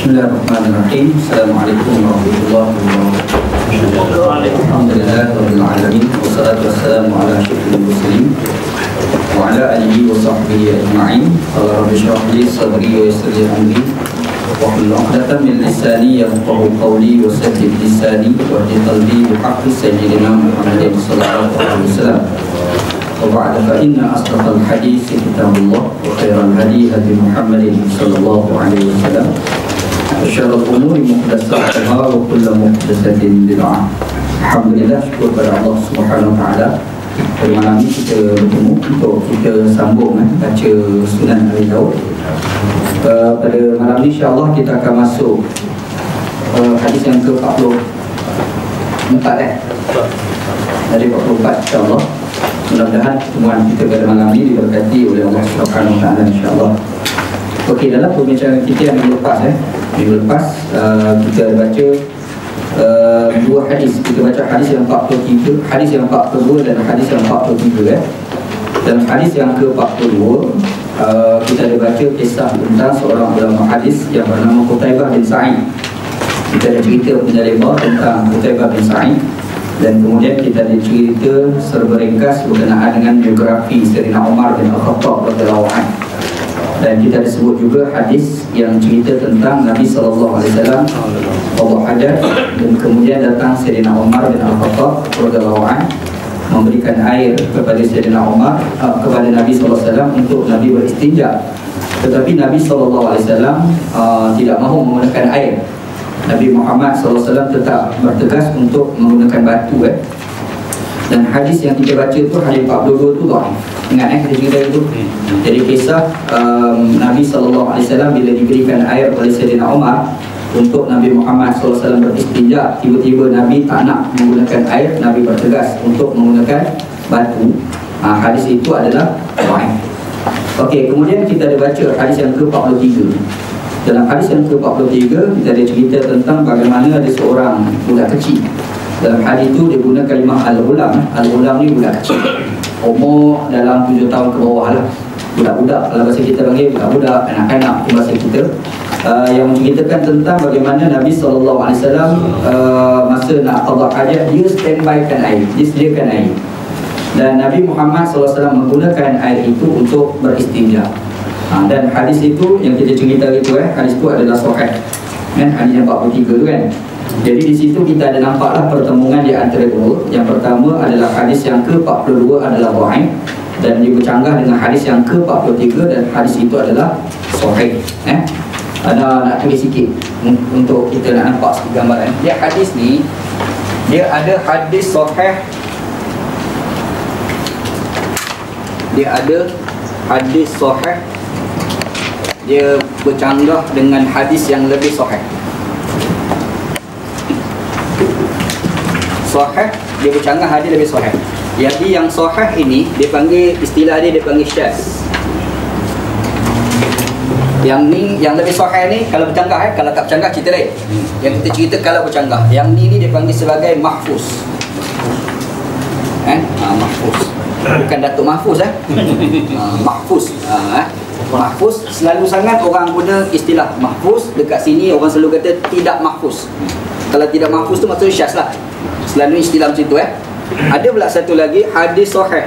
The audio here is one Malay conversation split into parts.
Bismillahirrahmanirrahim. Assalamualaikum warahmatullahi wabarakatuh. Alhamdulillahirabbil alamin wassalatu wassalamu ala asyrofil mursalin wa ala alihi wa sahbihi ajma'in. Qala rabbi shrah li sadri wa yassir li amri wahlul 'uqdatam min lisani yafqahu qawli wa saddid lisani wa hdid qalbi bi haqqi sayyidina Muhammadin sallallahu alaihi wasallam. وبعد فإن أصدق الحديث كتاب الله وخير الهدي هدي محمد صلى الله عليه وسلم وشر الأمور محدثاتها وكل محدثة بدعة. Alhamdulillah, syukur pada Allah Subhanahu Wa Taala. Pada malam ini kita bertemu untuk kita sambung baca Sunan Abi Daud. Pada malam ini insya-Allah kita akan masuk hadis yang ke-44 dari 44 insya-Allah. Mudah-mudahan pertemuan kita pada malam ini diberkati oleh Allah Subhanahu Wa Taala insya-Allah. Okey, dalam perbincangan kita yang minggu lepas kita baca dua hadis. Kita baca hadis yang 43, hadis yang 42 dan hadis yang 43 Dalam hadis yang ke-42 kita ada baca kisah tentang seorang ulama hadis yang bernama Qutaibah bin Sa'id. Kita ada cerita penjelasan tentang Qutaibah bin Sa'id, dan kemudian kita ada cerita serba ringkas berkenaan dengan biografi Sayyidina Umar bin Al-Khattab radhiyallahu anhu. Dan kita ada sebut juga hadis yang cerita tentang Nabi sallallahu alaihi wasallam Allah hajat, dan kemudian datang Sayyidina Umar bin Al-Khattab radhiyallahu anhu memberikan air kepada Sayyidina Umar kepada Nabi sallallahu alaihi wasallam untuk Nabi beristinja. Tetapi Nabi sallallahu alaihi wasallam tidak mahu menggunakan air. Nabi Muhammad SAW tetap bertegas untuk menggunakan batu. Dan hadis yang kita baca tu hadis 42 tu dhaif. Ingat kita cerita itu. Jadi kisah Nabi SAW bila diberikan air oleh Sayyidina Umar untuk Nabi Muhammad SAW beristinja, tiba-tiba Nabi tak nak menggunakan air, Nabi bertegas untuk menggunakan batu. Hadis itu adalah dhaif. Okey, kemudian kita ada baca hadis yang ke-43. Dalam hadis yang ke-43 kita ada cerita tentang bagaimana ada seorang budak kecil. Dalam hadis itu dia guna kalimah al-ghulam. Al-ghulam ni budak kecil, umur dalam 7 tahun ke bawah lah. Budak-budak, kalau bahasa kita panggil budak-budak, anak-anak itu bahasa kita. Yang menceritakan tentang bagaimana Nabi SAW masa nak qada hajat, dia standbykan air, dia sediakan air. Dan Nabi Muhammad SAW menggunakan air itu untuk beristinja. Dan hadis itu yang kita cerita itu hadis itu adalah sahih. Hadis yang 43 tu kan. Jadi di situ kita ada nampaklah pertemuan di antara dua. Yang pertama adalah hadis yang ke-42 adalah dhaif, dan dia bercanggah dengan hadis yang ke-43, dan hadis itu adalah sahih. Ada nak tulis sikit untuk kita nak nampak sikit gambaran. Dia hadis ni dia ada hadis sahih. Dia ada hadis sahih, dia bercanggah dengan hadis yang lebih sahih. Sahih, dia bercanggah hadis lebih sahih. Jadi yang sahih ini dia panggil, istilah dia panggil syaz. Yang ni yang lebih sahih ni kalau bercanggah kalau tak bercanggah cerita lain. Yang kita cerita kalau bercanggah. Yang ni dia panggil sebagai mahfuz. Mahfuz. Bukan Datuk Mahfuz mahfuz. Mahfuz, selalu sangat orang guna istilah mahfuz. Dekat sini orang selalu kata tidak mahfuz. Kalau tidak mahfuz tu maksudnya syaz lah. Selalu istilah macam tu Ada pula satu lagi hadis sahih,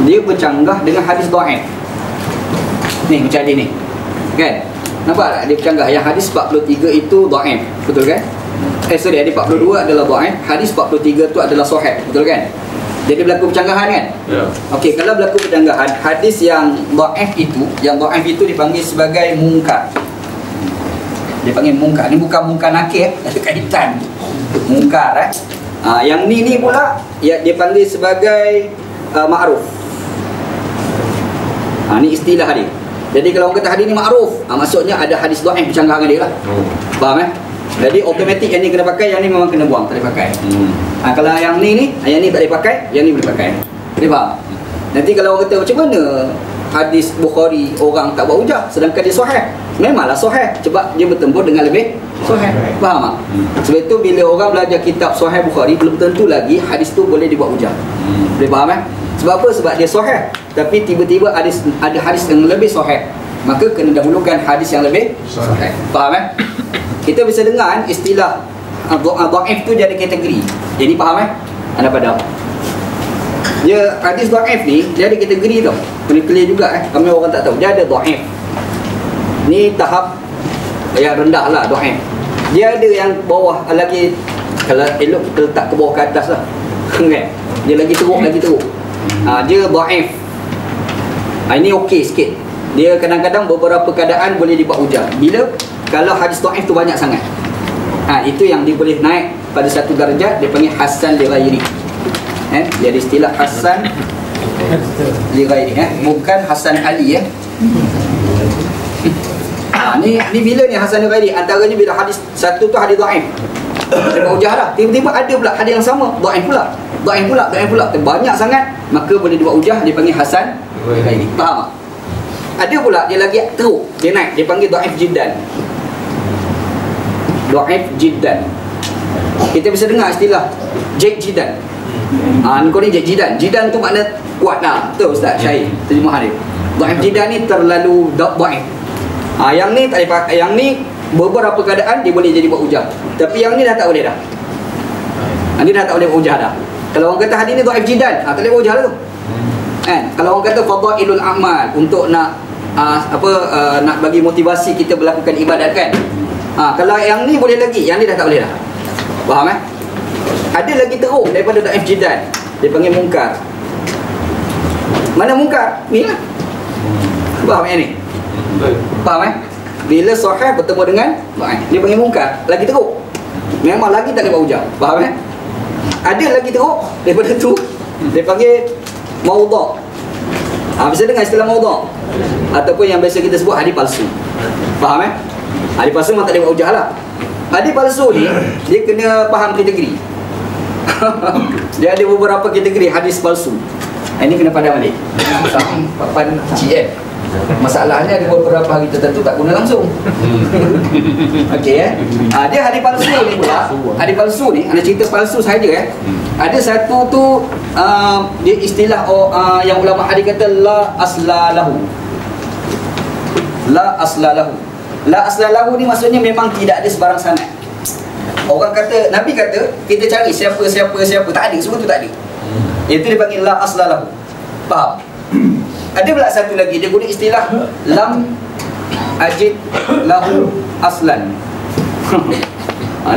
dia bercanggah dengan hadis dhaif. Ni macam ni kan, nampak tak dia bercanggah. Yang hadis 43 itu dhaif, betul kan? Sorry, hadis 42 adalah dhaif, hadis 43 tu adalah sahih, betul kan? Jadi berlaku percanggahan kan? Ya. Okey, kalau berlaku percanggahan, hadis yang dhaif itu dipanggil sebagai mungkar. Dia panggil mungkar. Ni bukan mungkar nakir, ada kaitan. Mungkar yang ni pula dia panggil sebagai ma'ruf. Ni istilah dia. Jadi kalau orang kata hadis ni ma'ruf, maksudnya ada hadis dhaif bercanggah dengan dia lah. Faham Jadi automatik yang ni kena pakai, yang ni memang kena buang, tak boleh pakai. Kalau yang ni tak boleh pakai, yang ni boleh pakai. Boleh faham? Nanti kalau orang kata macam mana hadis Bukhari orang tak buat hujah sedangkan dia sahih? Memanglah sahih, sebab dia bertempur dengan lebih sahih. Faham tak? Sebab itu bila orang belajar kitab Sahih Bukhari, belum tentu lagi hadis tu boleh dibuat hujah. Boleh faham Sebab apa? Sebab dia sahih, tapi tiba-tiba ada hadis yang lebih sahih maka kena dahulukan hadis yang lebih sahih. Faham Kita bisa dengar istilah dhaif tu dia ada kategori. Jadi faham Anda pada dia hadis dhaif ni dia ada kategori tau. Kena clear juga Kami orang tak tahu. Dia ada dhaif. Ni tahap yang rendah lah dhaif. Dia ada yang bawah lagi, kalau elok kita letak ke bawah ke atas lah. Kan? Dia lagi teruk. Dia dhaif. Ini okey sikit. Dia kadang-kadang beberapa keadaan boleh dibuat hujah. Bila kalau hadis dhaif tu banyak sangat. Itu yang dia boleh naik pada satu darjat, dia panggil hasan li ghairi. Jadi istilah hasan li ghairi, bukan hasan ali ni bila ni hasan li ghairi? Antaranya bila hadis satu tu hadis dhaif. Dia buat hujah dah. Tiba-tiba ada pula hadis yang sama, dhaif pula. Banyak sangat, maka boleh dibuat hujah, dia panggil hasan li ghairi. Faham tak? Ada pula dia lagi teruk, dia naik, dia panggil dhaif jiddan. Dhaif jiddan. Kita bisa dengar istilah Jack Jidan. Ni kau ni Jack Jidan. Jidan tu makna kuat lah. Betul Ustaz Syahid terjemahan dia. Dhaif jiddan ni terlalu dhaif. Yang ni tak boleh, yang ni beberapa keadaan dia boleh jadi buat hujah. Tapi yang ni dah tak boleh dah. Ni dah tak boleh buat hujah dah. Kalau orang kata hadis ni dhaif jiddan, tak boleh buat hujah lah tu. Kalau orang kata fadailul a'mal, untuk nak nak bagi motivasi kita melakukan ibadat kan. Kalau yang ni boleh lagi, yang ni dah tak boleh dah. Faham Ada lagi teruk daripada dhaif jiddan. Dia panggil mungkar. Mana mungkar? Ni lah. Faham ni? Faham Bila sahih bertemu dengan dhaif, dia panggil mungkar. Lagi teruk. Memang lagi tak boleh buat hujah. Faham Ada lagi teruk daripada tu. Dia panggil maudha'. Bisa dengar istilah maudha'? Ataupun yang biasa kita sebut hadis palsu. Faham hadis palsu memang tak boleh buat hujah lah. Hadis palsu ni dia kena faham kategori. Dia ada beberapa kategori hadis palsu. Ini kena pandang balik. Papan kecil Masalahnya ada beberapa hari tertentu tak guna langsung. Okey dia hadis palsu ni pula. Hadis palsu ni, ada cerita palsu saja Ada satu tu dia istilah yang ulama hadis kata la asla lahu. La asla lahu. La asla lahu ni maksudnya memang tidak ada sebarang sanad. Orang kata, Nabi kata kita cari siapa, tak ada, semua tu tak ada. Itu dia panggil la asla lahu. Faham? Ada pula satu lagi, dia guna istilah lam ajid lahu aslan.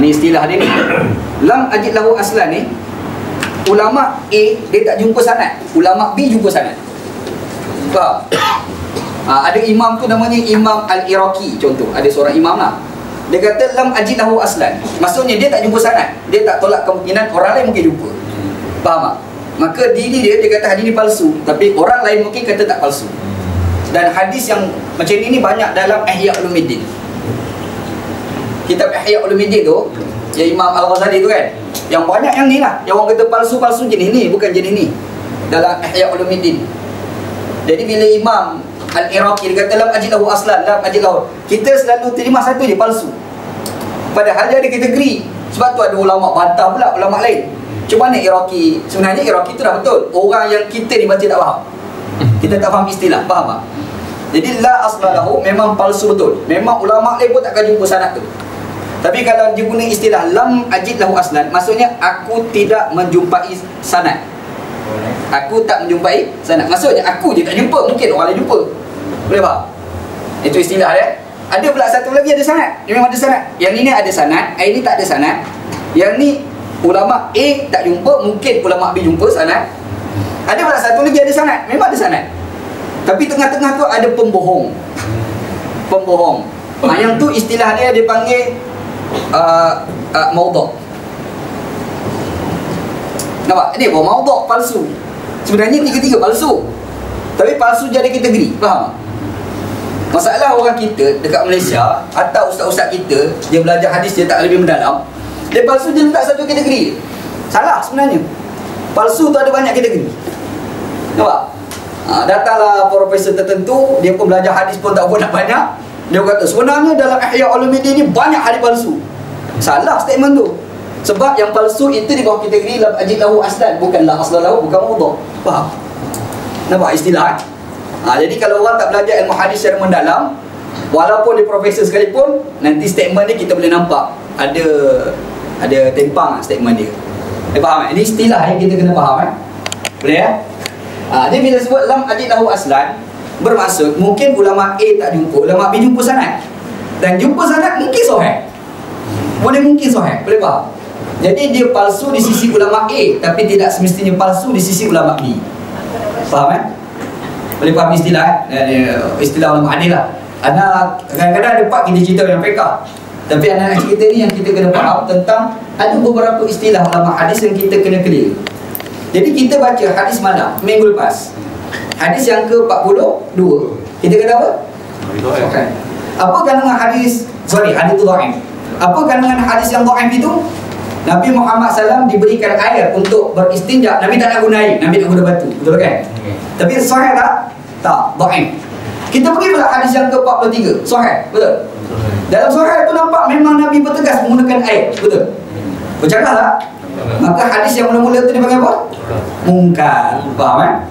Ni istilah dia ni. Lam ajid lahu aslan ni, ulama A dia tak jumpa sanad, ulama B jumpa sanad. Faham? Ada imam tu namanya Imam Al-Iraqi contoh. Ada seorang imam lah. Dia kata lam ajid lahu aslan. Maksudnya dia tak jumpa sanad. Dia tak tolak kemungkinan orang lain mungkin jumpa. Faham tak? Maka diri dia kata hadis ni palsu, tapi orang lain mungkin kata tak palsu. Dan hadis yang macam ini banyak dalam Ihya Ulumuddin. Kitab Ihya Ulumuddin tu, yang Imam Al-Ghazali tu kan, yang banyak yang ni lah. Yang orang kata palsu-palsu jenis ni, bukan jenis ni. Dalam Ihya Ulumuddin. Jadi bila Imam Al-Iraqi dia kata lam ajid lahu aslan, lam ajid lahu, kita selalu terima satu je palsu. Padahal dia ada kategori. Sebab tu ada ulama bantah pula ulama lain. Macam mana Iraqi? Sebenarnya Iraqi tu dah betul. Orang yang kita ni baca tak faham. Kita tak faham istilah, faham tak? Jadi la asla lahu memang palsu betul. Memang ulama lain pun takkan jumpa sanad tu. Tapi kalau dia guna istilah lam ajid lahu aslan, maksudnya aku tidak menjumpai sanad. Aku tak menjumpai sanad. Maksudnya aku je tak jumpa, mungkin orang lain jumpa. Boleh faham? Itu istilah dia. Ada pula satu lagi ada sanad. Dia memang ada sanad. Yang ini ada sanad, yang ini tak ada sanad. Yang ni ulama A tak jumpa, mungkin ulama B jumpa sanad. Ada pula satu lagi ada sanad, memang ada sanad. Tapi tengah-tengah tu ada pembohong. Pembohong. Yang tu istilah dia panggil maudha'. Nampak? Ini maudha', palsu. Sebenarnya tiga-tiga palsu. Tapi palsu jadi kategori, faham? Masalah orang kita dekat Malaysia atau ustaz-ustaz kita, dia belajar hadis dia tak lebih mendalam, dia palsu dia letak satu kategori. Salah sebenarnya. Palsu tu ada banyak kategori. Nampak? Datanglah profesor tertentu, dia pun belajar hadis pun tak berapa banyak. Dia kata sebenarnya dalam Ihya Ulumuddin ni banyak hadis palsu. Salah statement tu. Sebab yang palsu itu di bawah kategori lam ajid lahu aslan, bukan la aslan lahu, bukan maudha'. Faham? Nampak istilah? Jadi kalau orang tak belajar ilmu hadis secara mendalam, walaupun dia profesor sekalipun, nanti statement ni kita boleh nampak ada tempang statement dia. Faham? Ini istilah yang kita kena faham. Boleh ya? Dia bila sebut lam ajid lahu aslan, bermaksud mungkin ulama A tak jumpa, ulama B jumpa sanad. Dan jumpa sanad mungkin sahih. Boleh mungkin sahih. Boleh faham? Jadi dia palsu di sisi ulama A, tapi tidak semestinya palsu di sisi ulama B. Faham? Boleh faham istilah? Istilah ulama hadis lah. Kadang-kadang ada part kita cerita dengan fiqh. Tapi anak cerita ni yang kita kena faham tentang ada beberapa istilah ulama hadis yang kita kena clear. Jadi kita baca hadis malam minggu lepas, hadis yang ke-42, kita kata apa? Okay. Apa kandungan hadis? Hadis itu dhaif. Apa kandungan hadis yang dhaif itu? Nabi Muhammad SAW diberikan air untuk beristinja, Nabi tak nak guna air, Nabi nak guna batu. Betul kan? Tapi sahih tak? Tak, dhaif. Kita pergi pula hadis yang ke-43, sahih, betul? Dalam sahih itu nampak memang Nabi bertegas menggunakan air, betul? Bercakap tak? Maka hadis yang mula-mula itu dipanggil apa? Mungkar. Faham?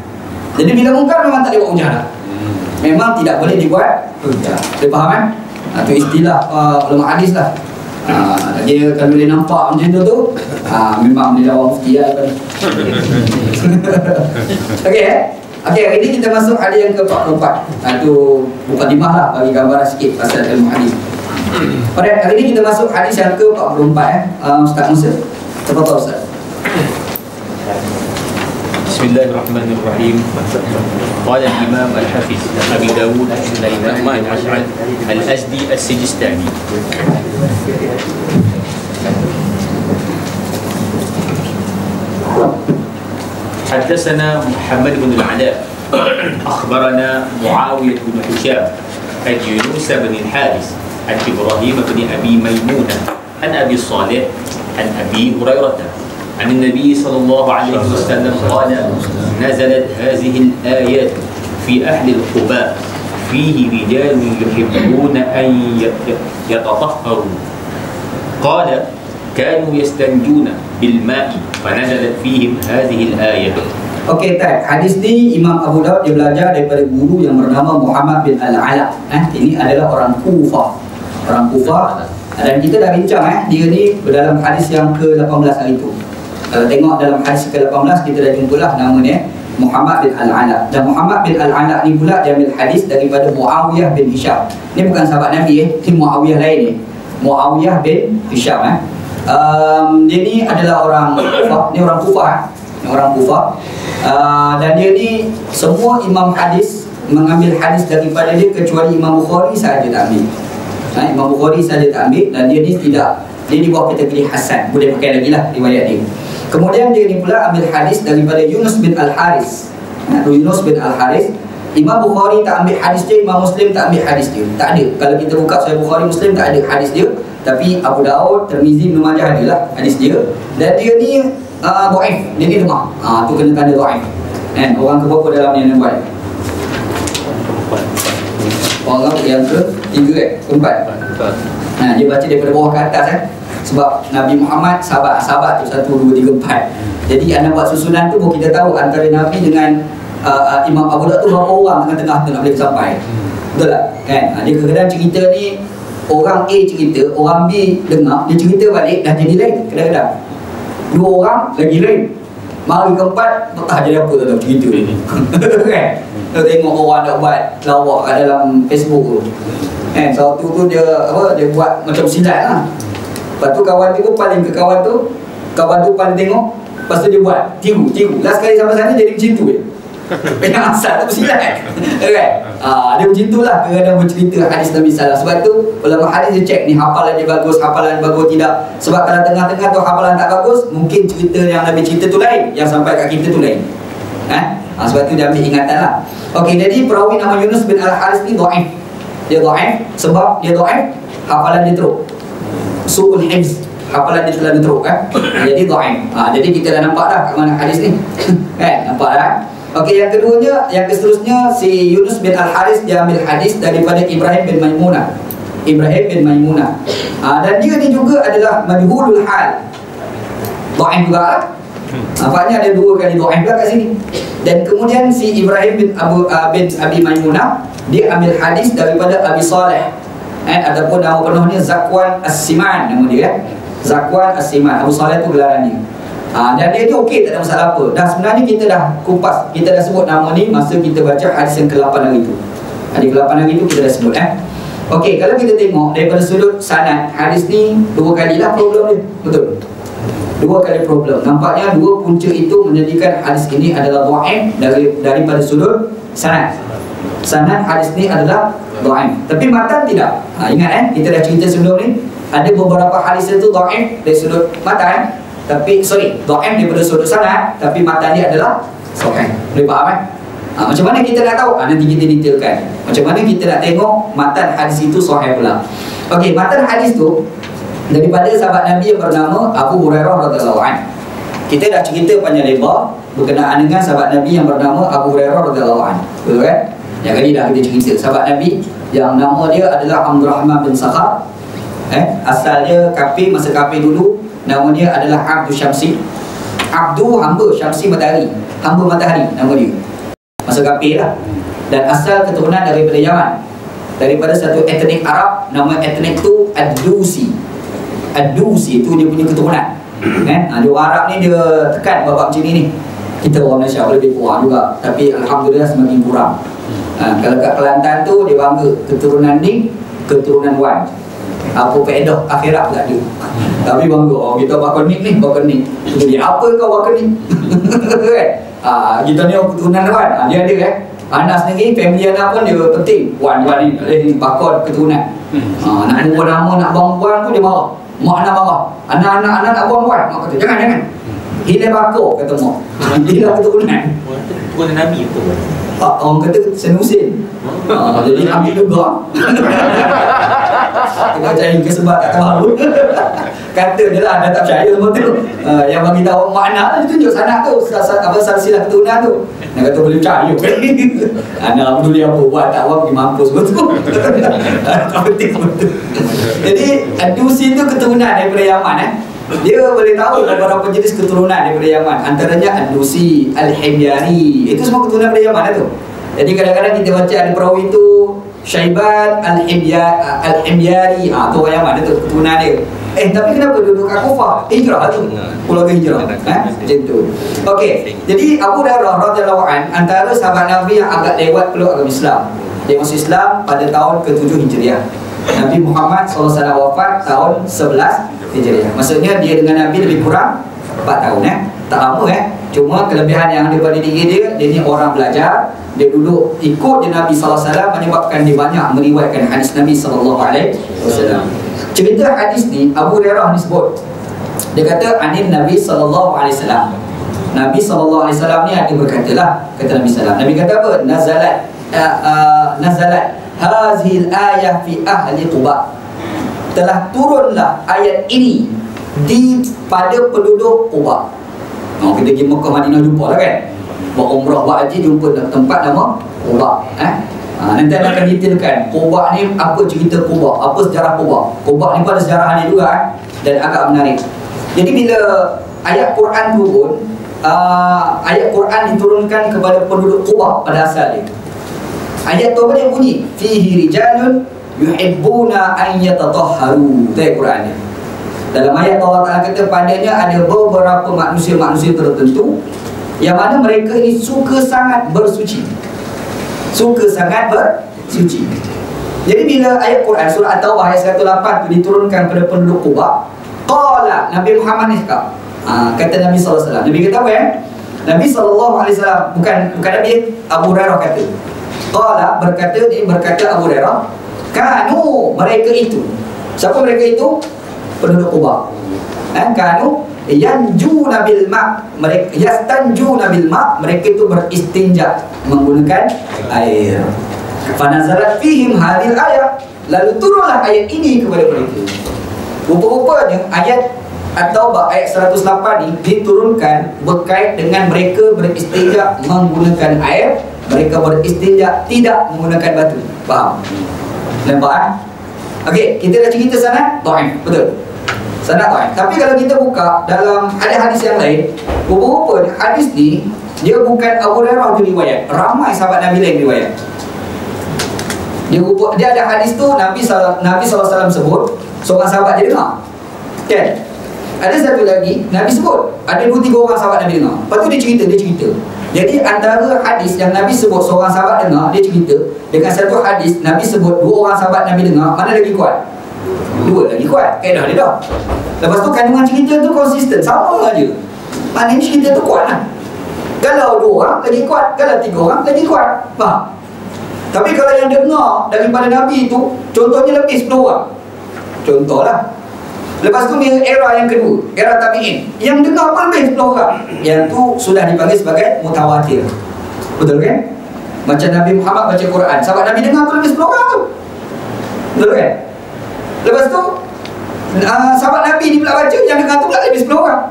Jadi bila mungkar memang tak dibuat hujah dah. Memang tidak boleh dibuat hujah. Boleh faham? Itu istilah ulama hadis lah. Dia kalau boleh nampak macam tu memang dia awam mufti lah. Okey, hari ini kita masuk hadis yang ke-44. Itu mukadimah lah, bagi gambaran sikit pasal ilmu hadis. Alright, hari ini kita masuk hadis yang ke-44 Ustaz Musa. Tafadhal Ustaz. Bismillahirrahmanirrahim. Qala al-Imam al-Hafiz Abi Dawud Sulaiman Ash'ad al-Azdi as-Sijistani. حدثنا محمد بن العلاء أخبرنا معاوية بن هشام عن يونس بن الحارث عن إبراهيم بن أبي ميمونة عن أبي صالح عن أبي هريرة عن النبي صلى الله عليه وسلم قال نزلت هذه الآيات في أهل القباء فيه رجال يحبون أن يتطهروا قال كانوا يستنجون بالماء فنزلت فيهم هذه الآية. Okey, hadis ni Imam Abu Daud dia belajar daripada guru yang bernama Muhammad bin Al-Ala. Ini adalah orang Kufah. Orang Kufah. Dan kita dah bincang dia ni dalam hadis yang ke-18 hari itu. Kalau tengok dalam hadis ke-18 kita dah jumpalah namanya Muhammad bin Al-Ala. Dan Muhammad bin Al-Ala ni pula dia ambil hadis daripada Muawiyah bin Hisham. Ni bukan sahabat Nabi ni Muawiyah lain ni. Muawiyah bin Hisham dia ni adalah orang Kufah. Ni orang Kufah. Orang Kufah. Dan dia ni semua imam hadis mengambil hadis daripada dia kecuali Imam Bukhari sahaja tak ambil. Imam Bukhari sahaja tak ambil. Dan dia ni tidak, dia di bawah kategori Hasan, boleh pakai lagi lah riwayat dia. Kemudian dia ni pula ambil hadis daripada Yunus bin Al-Haris. Yunus bin Al-Haris. Imam Bukhari tak ambil hadis dia, Imam Muslim tak ambil hadis dia. Tak ada. Kalau kita buka Sahih Bukhari, Muslim tak ada hadis dia. Tapi Abu Daud, Tirmizi, Ibnu Majah adalah hadis dia. Dan dia ni dhaif, dia ni lemah. Tu kena tanda dhaif. Orang keberapa dalam ni yang buat? Orang yang keempat. Dia baca daripada bawah ke atas sebab Nabi Muhammad sahabat tu 1, 2, 3, 4. Jadi anda buat susunan tu baru kita tahu antara Nabi dengan Imam Abu Daud tu berapa orang tengah-tengah tu nak boleh sampai. Betul tak? Dia kadang-kadang cerita ni orang A cerita, orang B dengar, dia cerita balik dah jadi lain. Kadang-kadang 2 orang lagi lain. Mari keempat tak jadi apa tak tahu cerita ni. Kan? Kita tengok orang nak buat lawak kat dalam Facebook tu. Satu tu dia buat macam silat lah. Lepas tu kawan tu paling ke kawan tu paling tengok. Lepas tu dia buat tiru. Last kali sampai sana jadi macam tu je. Yang asal tu silat kan? Dia macam tu lah kadang-kadang bercerita hadis Nabi SAW. Sebab tu ulama hadis dia cek ni hafalan dia bagus, hafalan bagus tidak. Sebab kalau tengah-tengah tu hafalan tak bagus, mungkin cerita yang Nabi cerita tu lain, yang sampai kat kita tu lain. Sebab tu dia ambil ingatan lah. Okey, jadi perawi nama Yunus bin Al-Haris ni dhaif. Dia dhaif sebab dia dhaif, hafalan dia teruk. Su'ul hifz, hafalan dia terlalu teruk jadi dhaif. Jadi kita dah nampak dah kat mana hadis ni. Nampak dah. Okey, yang keduanya, yang seterusnya si Yunus bin Al-Haris dia ambil hadis daripada Ibrahim bin Maimunah. Dan dia ni juga adalah majhulul hal. Dhaif juga. Nampaknya ada 2 kali dhaif kat sini. Dan kemudian si Ibrahim bin Abi Maimunah, dia ambil hadis daripada Abi Saleh. Ataupun nama penuhnya Zakwan As-Siman, nama dia kan. Zakwan As-Siman. Abu Saleh tu gelaran dia. Dan dia tu okey, tak ada masalah apa. Dan sebenarnya kita dah kupas, kita dah sebut nama ni masa kita baca hadis yang ke-8 hari tu. Hadis ke-8 hari tu kita dah sebut Okey, kalau kita tengok daripada sudut sanad, hadis ni 2 kalilah problem dia. Betul? 2 kali problem. Nampaknya 2 punca itu menjadikan hadis ini adalah dhaif daripada sudut sanad. Sanad hadis ni adalah dhaif. Tapi matan tidak. Ingat kita dah cerita sebelum ni, ada beberapa hadis itu dhaif dari sudut matan, tapi dhaif daripada sudut sanad, tapi matan dia adalah sahih. Boleh faham macam mana kita nak tahu? Nanti kita detailkan. Macam mana kita nak tengok matan hadis itu sahih pula. Okey, matan hadis tu daripada sahabat Nabi yang bernama Abu Hurairah radhiyallahu anhu. Kita dah cerita panjang lebar berkenaan dengan sahabat Nabi yang bernama Abu Hurairah radhiyallahu anhu. Betul kan? Yang kali dah kita cerita sahabat Nabi yang nama dia adalah Abdurrahman bin Sakhar. Asal dia kafir, masa kafir dulu nama dia adalah Abdu Syamsi. Abdu hamba, Syamsi matahari, hamba matahari nama dia. Masa kafir lah. Dan asal keturunan daripada Yaman, daripada satu etnik Arab, nama etnik tu Ad-Dusi. Ad-Dusi itu dia punya keturunan. Dia orang Arab ni dia tekan bab macam ni. Kita orang Malaysia lebih kurang juga, tapi alhamdulillah semakin kurang. Kalau kat Kelantan tu dia bangga keturunan ni keturunan Wan. Apa faedah akhirat pula dia. Tapi bangga kita bakal ni jadi apa kau bakal ni. Kita ni orang keturunan Wan. Dia ada anak sendiri, family anak pun dia penting. Wan ni bakal keturunan. Nak ubah nama, nak bang Wan pun dia marah. Mak anak marah. Anak-anak nak buang Wan. Mak kata jangan. Hilang bakal kata mak. Hilang keturunan. Keturunan Nabi tu. Orang kata senusin. Jadi ambil juga. Kita cari kesebab tak tahu. Kata dia lah, dah tak percaya semua tu. Yang bagi tahu makna tu tunjuk sanak tu, silsilah keturunan tu. Dia kata boleh percaya kan. Anak peduli apa buat tak buat pergi mampus betul. Tak penting betul. Jadi Ad-Dusi tu keturunan daripada Yaman Dia boleh tahu beberapa jenis keturunan daripada Yaman. Antaranya Ad-Dusi, Al-Himyari. Itu semua keturunan daripada Yaman tu. Jadi kadang-kadang kita baca ada perawi tu Syaiban Al-Himyari. Tu orang Yaman tu keturunan dia. Tapi kenapa duduk kat Kufah? Hijrah tu. Keluarga hijrah. Macam tu. Okey. Jadi Abu Hurairah radhiyallahu anhu antara sahabat Nabi yang agak lewat keluar agama Islam. Dia masuk Islam pada tahun ke-7 Hijriah. Nabi Muhammad SAW wafat tahun 11 Hijriah. Maksudnya dia dengan Nabi lebih kurang 4 tahun Tak lama Cuma kelebihan yang ada pada diri dia ni orang belajar. Dia duduk ikut je Nabi SAW, menyebabkan dia banyak meriwayatkan hadis Nabi SAW. Cerita hadis ni Abu Hurairah ni sebut. Dia kata anin Nabi SAW. Nabi SAW ni ada berkata lah, kata Nabi SAW. Nabi kata apa? Nazalat hazil ayah fi ahli Quba. Telah turunlah ayat ini pada penduduk Quba. Kita pergi Mekah Madinah jumpa lah kan. Buat umrah, buat haji, jumpa tempat nama Quba. Nanti akan detailkan Quba ni apa cerita Quba, apa sejarah Quba. Quba ni pada sejarah ni juga dan agak menarik. Jadi bila ayat Quran turun, ayat Quran diturunkan kepada penduduk Quba pada asal dia. Ayat tu apa dia bunyi? Fihi rijalun yuhibbuna an yatatahharu. Itu ayat Quran ni. Dalam ayat Allah Ta'ala kata padanya ada beberapa manusia-manusia tertentu yang mana mereka ini suka sangat bersuci. Suka sangat bersuci. Jadi bila ayat Quran surah At-Taubah ayat 108 tu diturunkan kepada penduduk Quba, qala Nabi Muhammad ni cakap, kata Nabi SAW. Nabi kata apa Nabi SAW, bukan Nabi, Abu Hurairah kata. Qala berkata Abu Hurairah, kanu mereka itu. Siapa mereka itu? Penduduk Quba. Kanu yanjuna bil ma', mereka yastanjuna bil ma', mereka itu beristinja menggunakan air. Fanazalat fihim hadhil ayat, lalu turunlah ayat ini kepada mereka. Rupa-rupanya ayat At-Taubah ayat 108 ini diturunkan berkait dengan mereka beristinja menggunakan air. Mereka beristinja tidak menggunakan batu. Faham? Nampak Okey, kita dah cerita sana. Dhaif, betul. Sanad dhaif. Tapi kalau kita buka dalam ada hadis yang lain, rupa-rupa hadis ni dia bukan Abu Hurairah je riwayat, ramai sahabat Nabi lain riwayat. Dia ada hadis tu Nabi SAW sebut, seorang sahabat dia dengar. Kan? Ada satu lagi Nabi sebut, ada 2-3 orang sahabat Nabi dengar. Lepas tu dia cerita. Jadi antara hadis yang Nabi sebut seorang sahabat dengar, dia cerita, dengan satu hadis Nabi sebut 2 orang sahabat Nabi dengar, mana lagi kuat? 2 lagi kuat. Kaedah dia dah. Lepas tu kandungan cerita tu konsisten, sama aja. Maknanya cerita tu kuat lah. Kalau 2 orang lagi kuat, kalau 3 orang lagi kuat. Faham? Tapi kalau yang dengar daripada Nabi tu, contohnya lebih 10 orang. Contohlah. Lepas tu era yang kedua, era tabi'in, yang dengar pun lebih 10 orang. Yang tu sudah dipanggil sebagai mutawatir. Betul kan? Macam Nabi Muhammad baca Quran, sahabat Nabi dengar pun lebih 10 orang tu. Betul kan? Lepas tu sahabat Nabi ni pula baca, yang dengar tu pula lebih 10 orang.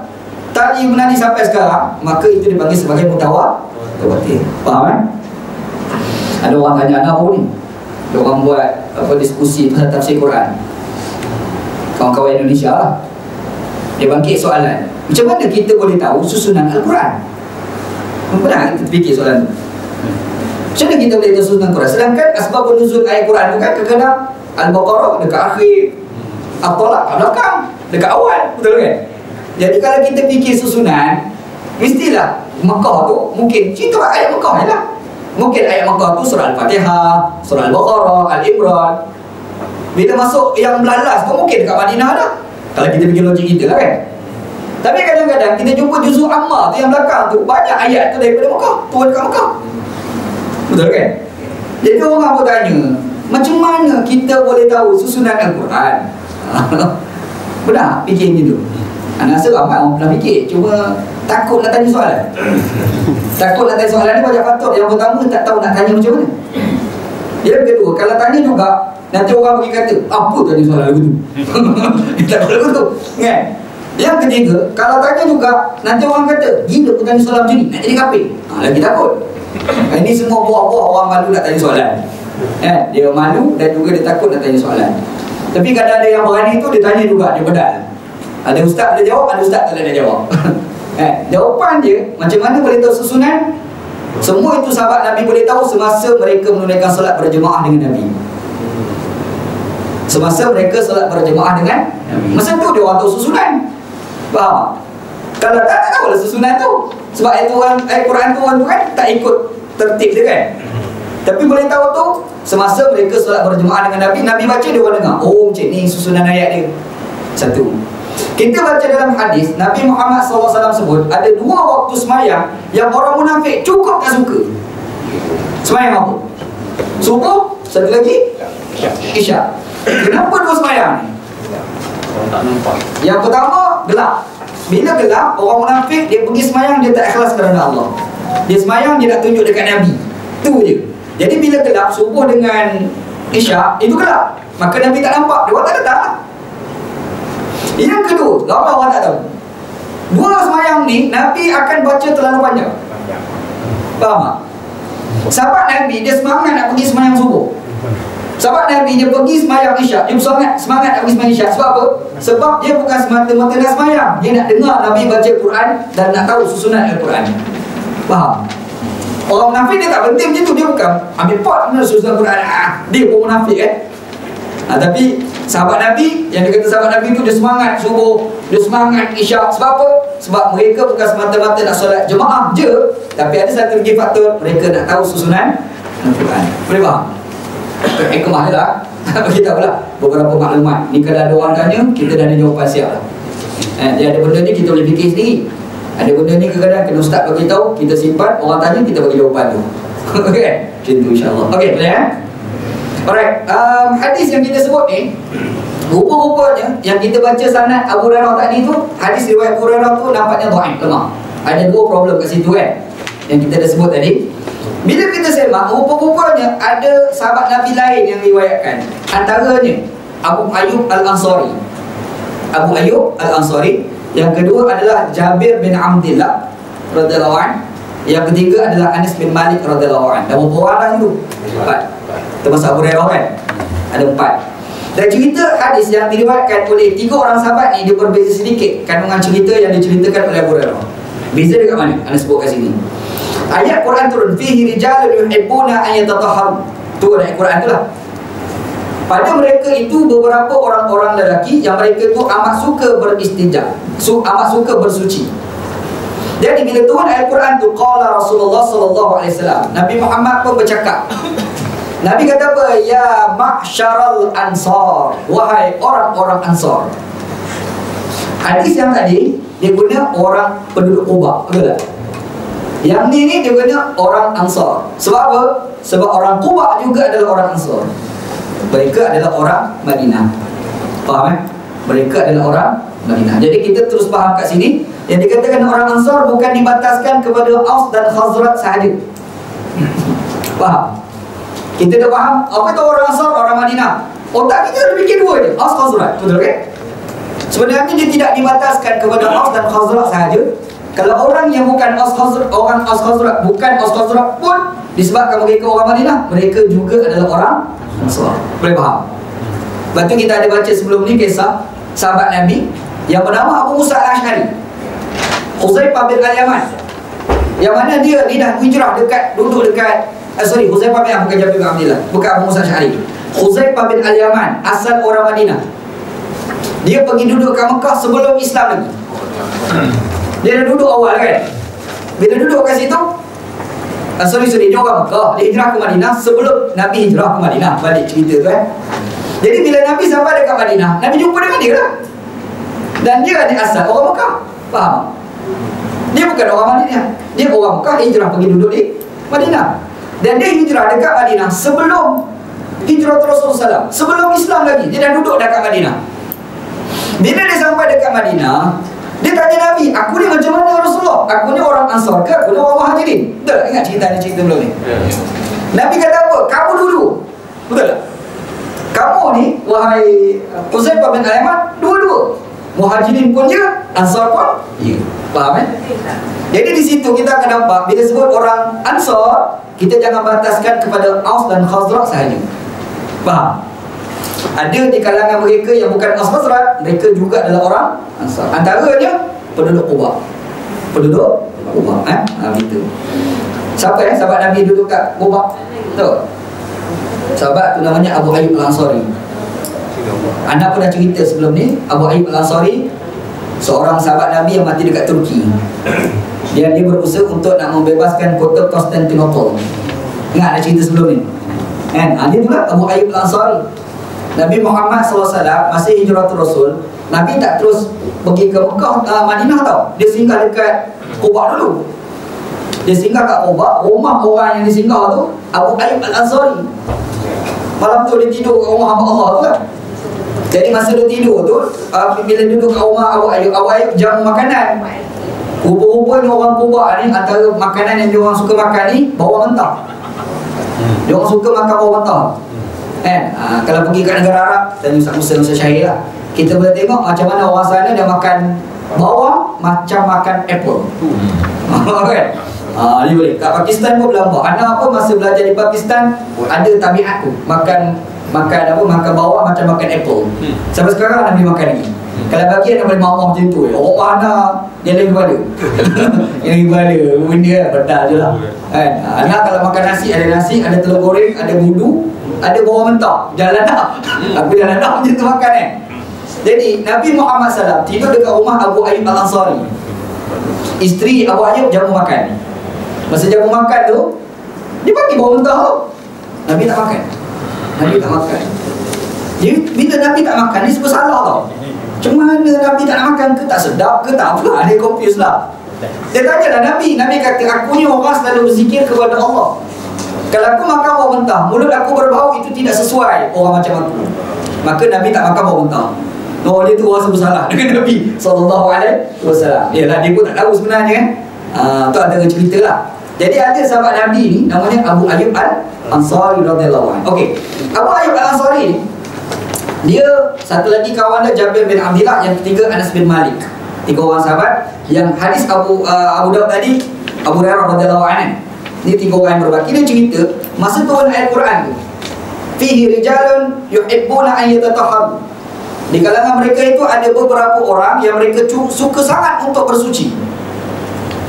Tali menani sampai sekarang, maka itu dipanggil sebagai mutawatir. Faham kan? Ada orang tanya anak apa ni? Ada orang buat diskusi pasal tafsir Quran. Kawan-kawan Indonesia lah. Dia bangkit soalan, macam mana kita boleh tahu susunan Al-Quran? Pernah kita fikir soalan tu? Macam mana kita boleh tahu susunan Al-Quran? Sedangkan asbabun nuzul ayat Quran tu kan kadang-kadang Al-Baqarah dekat akhir, At-Talaq kat belakang, dekat awal. Betul kan? Jadi kalau kita fikir susunan, mestilah Makkah tu mungkin cerita ayat Makkah je lah. Mungkin ayat Makkah tu surah Al-Fatihah, surah Al-Baqarah, Al-Imran. Bila masuk yang belalas tu mungkin dekat Madinah dah, kalau kita fikir logik kita lah kan. Tapi kadang-kadang kita jumpa juzuk Ammar tu yang belakang tu, banyak ayat tu daripada Makkah, turun dekat Makkah. Betul kan? Jadi orang pun tanya, macam mana kita boleh tahu susunan Al-Quran? Pernah fikir macam tu? Anak rasa ramai orang pernah fikir, cuma takut nak tanya soalan. Takut nak tanya soalan ni banyak faktor. Yang pertama, tak tahu nak tanya macam mana. Yang kedua, kalau tanya juga, nanti orang pergi kata, apa tanya soalan lagu tu? Tak boleh lagu tu kan? Yang ketiga, kalau tanya juga, nanti orang kata, gila aku tanya soalan macam ni, nak jadi kafir. Lagi takut. Ini semua buah-buah orang malu nak tanya soalan. Dia malu dan juga dia takut nak tanya soalan. Tapi kadang ada yang berani tu, dia tanya juga, dia pedal. Ada ustaz boleh jawab, ada ustaz tak boleh jawab. Jawapan dia, macam mana boleh tahu susunan? Semua itu sahabat Nabi boleh tahu semasa mereka menunaikan solat berjemaah dengan Nabi. Semasa mereka solat berjemaah dengan Nabi. Masa tu dia orang tahu susunan. Faham? Kalau tak tahu lah susunan tu. Sebab ayat Quran tu orang tu kan tak ikut tertib dia kan. Tapi boleh tahu tu semasa mereka solat berjemaah dengan Nabi, Nabi baca dia orang dengar, oh macam ni susunan ayat dia. Satu. Kita baca dalam hadis Nabi Muhammad SAW sebut ada 2 waktu semayang yang orang munafik cukup tak suka. Semayang apa? Subuh, satu lagi Isyak. Kenapa 2 semayang ni? Orang tak nampak. Yang pertama, gelap. Bila gelap, orang munafik dia pergi semayang, dia tak ikhlas kerana Allah. Dia semayang, dia nak tunjuk dekat Nabi. Tu je. Jadi bila gelap, subuh dengan Isyak, itu gelap. Maka Nabi tak nampak, dia orang tak datang lah. Yang kedua, ramai orang tak tahu, 2 semayang ni Nabi akan baca terlalu panjang. Faham tak? Sahabat Nabi dia semangat nak pergi semayang subuh. Sahabat Nabi dia pergi semayang Isyak, dia semangat nak pergi semayang Isyak. Sebab apa? Sebab dia bukan semata-mata nak semayang, dia nak dengar Nabi baca Quran dan nak tahu susunan Al-Quran. Faham? Orang munafik dia tak penting macam tu. Dia bukan ambil pot mana susunan Quran. Dia pun munafik kan. Tapi sahabat Nabi, yang dia kata sahabat Nabi tu, dia semangat subuh, dia semangat Isyak. Sebab apa? Sebab mereka bukan semata-mata nak solat jemaah je, tapi ada satu lagi faktor, mereka nak tahu susunan Al-Quran. Boleh faham? Hikmah je lah. Bagi tahu lah beberapa maklumat. Ni kalau ada orang tanya, kita dah ada jawapan siap lah. Dia ada benda ni kita boleh fikir sendiri. Ada benda ni kadang-kadang kena ustaz bagi tahu, kita simpan, orang tanya, kita bagi jawapan tu. Okay? Macam tu insyaAllah. Okay, boleh Alright, hadis yang kita sebut ni, rupa-rupanya yang kita baca sanad Abu Hurairah tadi tu, hadis riwayat Abu Hurairah tu nampaknya dhaif, lemah. Ada 2 problem kat situ kan, yang kita dah sebut tadi. Bila kita semak, rupa-rupanya ada sahabat Nabi lain yang riwayatkan. Antaranya Abu Ayyub Al-Ansari. Abu Ayyub Al-Ansari. Yang kedua adalah Jabir bin Abdillah radhiyallahu anhu. Yang ketiga adalah Anas bin Malik radhiyallahu anhu. Dah berapa orang dah itu? 4. Termasuk Abu Hurairah kan? Ada 4. Dan cerita hadis yang diriwayatkan oleh 3 orang sahabat ni dia berbeza sedikit kandungan cerita yang diceritakan oleh Abu Hurairah. Beza dekat mana? Ana sebut kat sini. Ayat Quran turun fihi rijalun yuhibbuna an yatatahharu. Tu ayat Quran tu lah. Pada mereka itu beberapa orang-orang lelaki yang mereka tu amat suka beristinja, amat suka bersuci. Jadi bila turun ayat Quran tu qala Rasulullah sallallahu alaihi wasallam, Nabi Muhammad pun bercakap. Nabi kata apa? Ya ma'syaral ansar, wahai orang-orang ansar. Hadis yang tadi dia guna orang penduduk Quba, betul tak? Yang ni dia guna orang ansar. Sebab apa? Sebab orang Quba juga adalah orang ansar. Mereka adalah orang Madinah. Faham Mereka adalah orang Madinah. Jadi kita terus faham kat sini, yang dikatakan orang ansar bukan dibataskan kepada Aus dan Khazraj sahaja. Faham? Kita dah faham apa itu orang Ansar, orang Madinah. Otak kita ada fikir dua je, Aus Khazraj. Betul ke? Sebenarnya dia tidak dibataskan kepada Aus dan Khazraj sahaja. Kalau orang yang bukan Aus Khazraj, orang Aus Khazraj, bukan Aus Khazraj pun disebabkan mereka orang Madinah, mereka juga adalah orang Ansar. Boleh faham? Lepas tu kita ada baca sebelum ni kisah sahabat Nabi yang bernama Abu Musa Al-Ash'ari, Huzaifah bin Al-Yaman, yang mana dia dah hijrah duduk dekat Huzaifah bin bukan Jabir bin Abdillah, bukan Abu Musa Al-Ash'ari. Huzaifah bin Al-Yaman, asal orang Madinah. Dia pergi duduk kat Mekah sebelum Islam lagi. Dia dah duduk awal kan. Bila duduk kat situ, dia orang Mekah, dia hijrah ke Madinah sebelum Nabi hijrah ke Madinah. Balik cerita tu Jadi bila Nabi sampai dekat Madinah, Nabi jumpa dengan dia lah. Dan dia ada asal orang Mekah. Faham? Dia bukan orang Madinah, dia orang Mekah, dia hijrah pergi duduk di Madinah. Dan dia hijrah dekat Madinah sebelum hijrah Rasulullah SAW, sebelum Islam lagi. Dia dah duduk dekat Madinah. Bila dia sampai dekat Madinah, dia tanya Nabi, aku ni macam mana Rasulullah? Aku ni orang Ansar ke? Aku ni orang Muhajirin? Betul tak? Ingat cerita belum ni? Nabi kata apa? Kamu dulu. Betul tak? Kamu ni, wahai Huzaifah bin Al-Yaman, dua-dua. Muhajirin pun dia, Ansar pun dia. Faham Jadi di situ kita akan nampak, bila sebut orang Ansar, kita jangan bataskan kepada Aus dan Khazraj sahaja. Faham? Ada di kalangan mereka yang bukan Aus Khazraj, mereka juga adalah orang Ansar. Antaranya penduduk Quba. Penduduk Quba. Gitu. Siapa sahabat Nabi duduk kat Quba? Tahu? Sahabat tu namanya Abu Ayyub Al-Ansari. Anda pun dah cerita sebelum ni, Abu Ayyub Al-Ansari seorang sahabat Nabi yang mati dekat Turki. Dia berusaha untuk nak membebaskan kota Konstantinopel. Ingat ada cerita sebelum ni kan? Dia tu lah Abu Ayyub Al-Ansari. Nabi Muhammad SAW masih hijrah Rasul, Nabi tak terus pergi ke Mekah, Madinah tau. Dia singgah dekat Quba dulu. Dia singgah kat Quba. Rumah orang yang dia singgah tu Abu Ayyub Al-Ansari. Malam tu dia tidur kat rumah hamba Allah tu kan. Jadi masa dia tidur tu, bila duduk kat rumah Abu Ayyub jamu makanan. Rupa-rupanya orang Quba ni, antara makanan yang dia orang suka makan ni, bawang mentah. Dia orang suka makan bawang mentah kalau pergi kat negara Arab, tanya Ustaz Syahir lah, kita boleh tengok macam mana orang sana dia makan bawang macam makan apple. Kan? Dia boleh. Kat Pakistan pun berlambak. Anak apa masa belajar di Pakistan ada tabiat tu, makan bawang macam makan apple. Sampai sekarang Nabi makan lagi. Kalau bagi nak boleh mamah macam tu. Orang mana dia lagi kepala. Yang lagi kepala benda betul je lah kan. Anak kalau makan nasi, ada telur goreng, ada budu, ada bawang mentah, jalan dah. Aku jalan dah macam tu makan Jadi Nabi Muhammad SAW tidur dekat rumah Abu Ayyub Al-Ansari. Isteri Abu Ayyub jamu makan. Masa jamu makan tu, dia bagi bawang mentah tu. Nabi tak makan. Jadi bila Nabi tak makan, ni sebab salah tau. Macam mana Nabi tak nak makan ke? Tak sedap ke? Tak apa. Dia confused lah. Dia tanya lah Nabi. Nabi kata, aku ni orang selalu berzikir kepada Allah. Kalau aku makan bawang mentah, mulut aku berbau, itu tidak sesuai orang macam aku. Maka Nabi tak makan bawang mentah. Dia tu rasa bersalah dengan Nabi SAW. Yalah, dia pun tak tahu sebenarnya tu antara cerita lah. Jadi ada sahabat Nabi ni, namanya Abu Ayyub Al-Ansari radhiyallahu anhu. Okey, Abu Ayyub Al-Ansari ni, dia satu lagi kawan dia Jabir bin Abdillah, yang ketiga Anas bin Malik. 3 orang sahabat. Yang hadis Abu Daud tadi, Abu Hurairah radhiyallahu anhu. Ni 3 orang yang berbaki. Dia cerita masa turun ayat Quran tu, fihi rijalun yuhibbuna an yatatahharu. Di kalangan mereka itu ada beberapa orang yang mereka suka sangat untuk bersuci.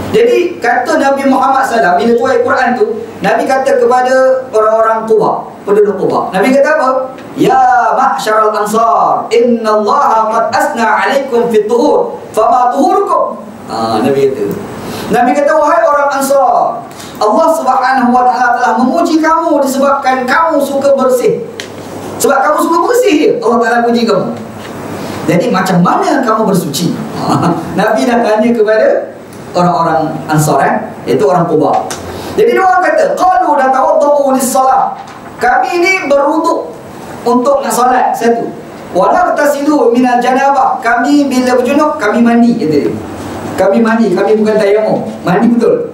Jadi kata Nabi Muhammad SAW bila tuai Quran tu, Nabi kata kepada orang-orang Quba, penduduk Quba, Nabi kata apa? Ya ma'syaral ansar, innallaha qad asna alaikum fit tuhur, fama tuhurukum. Nabi kata, wahai orang Ansar, Allah Subhanahu wa ta'ala telah memuji kamu disebabkan kamu suka bersih. Sebab kamu suka bersih dia, Allah Ta'ala puji kamu. Jadi macam mana kamu bersuci? Nabi dah tanya kepada orang-orang Ansar, iaitu orang Quba. Jadi dia orang kata, qalu natawaddau lis-salah. Kami ni berwuduk untuk nak solat, satu. Wala tasilu minal janabah. Kami bila berjunub kami mandi, kata dia. Kami mandi, kami bukan tayamum, mandi betul.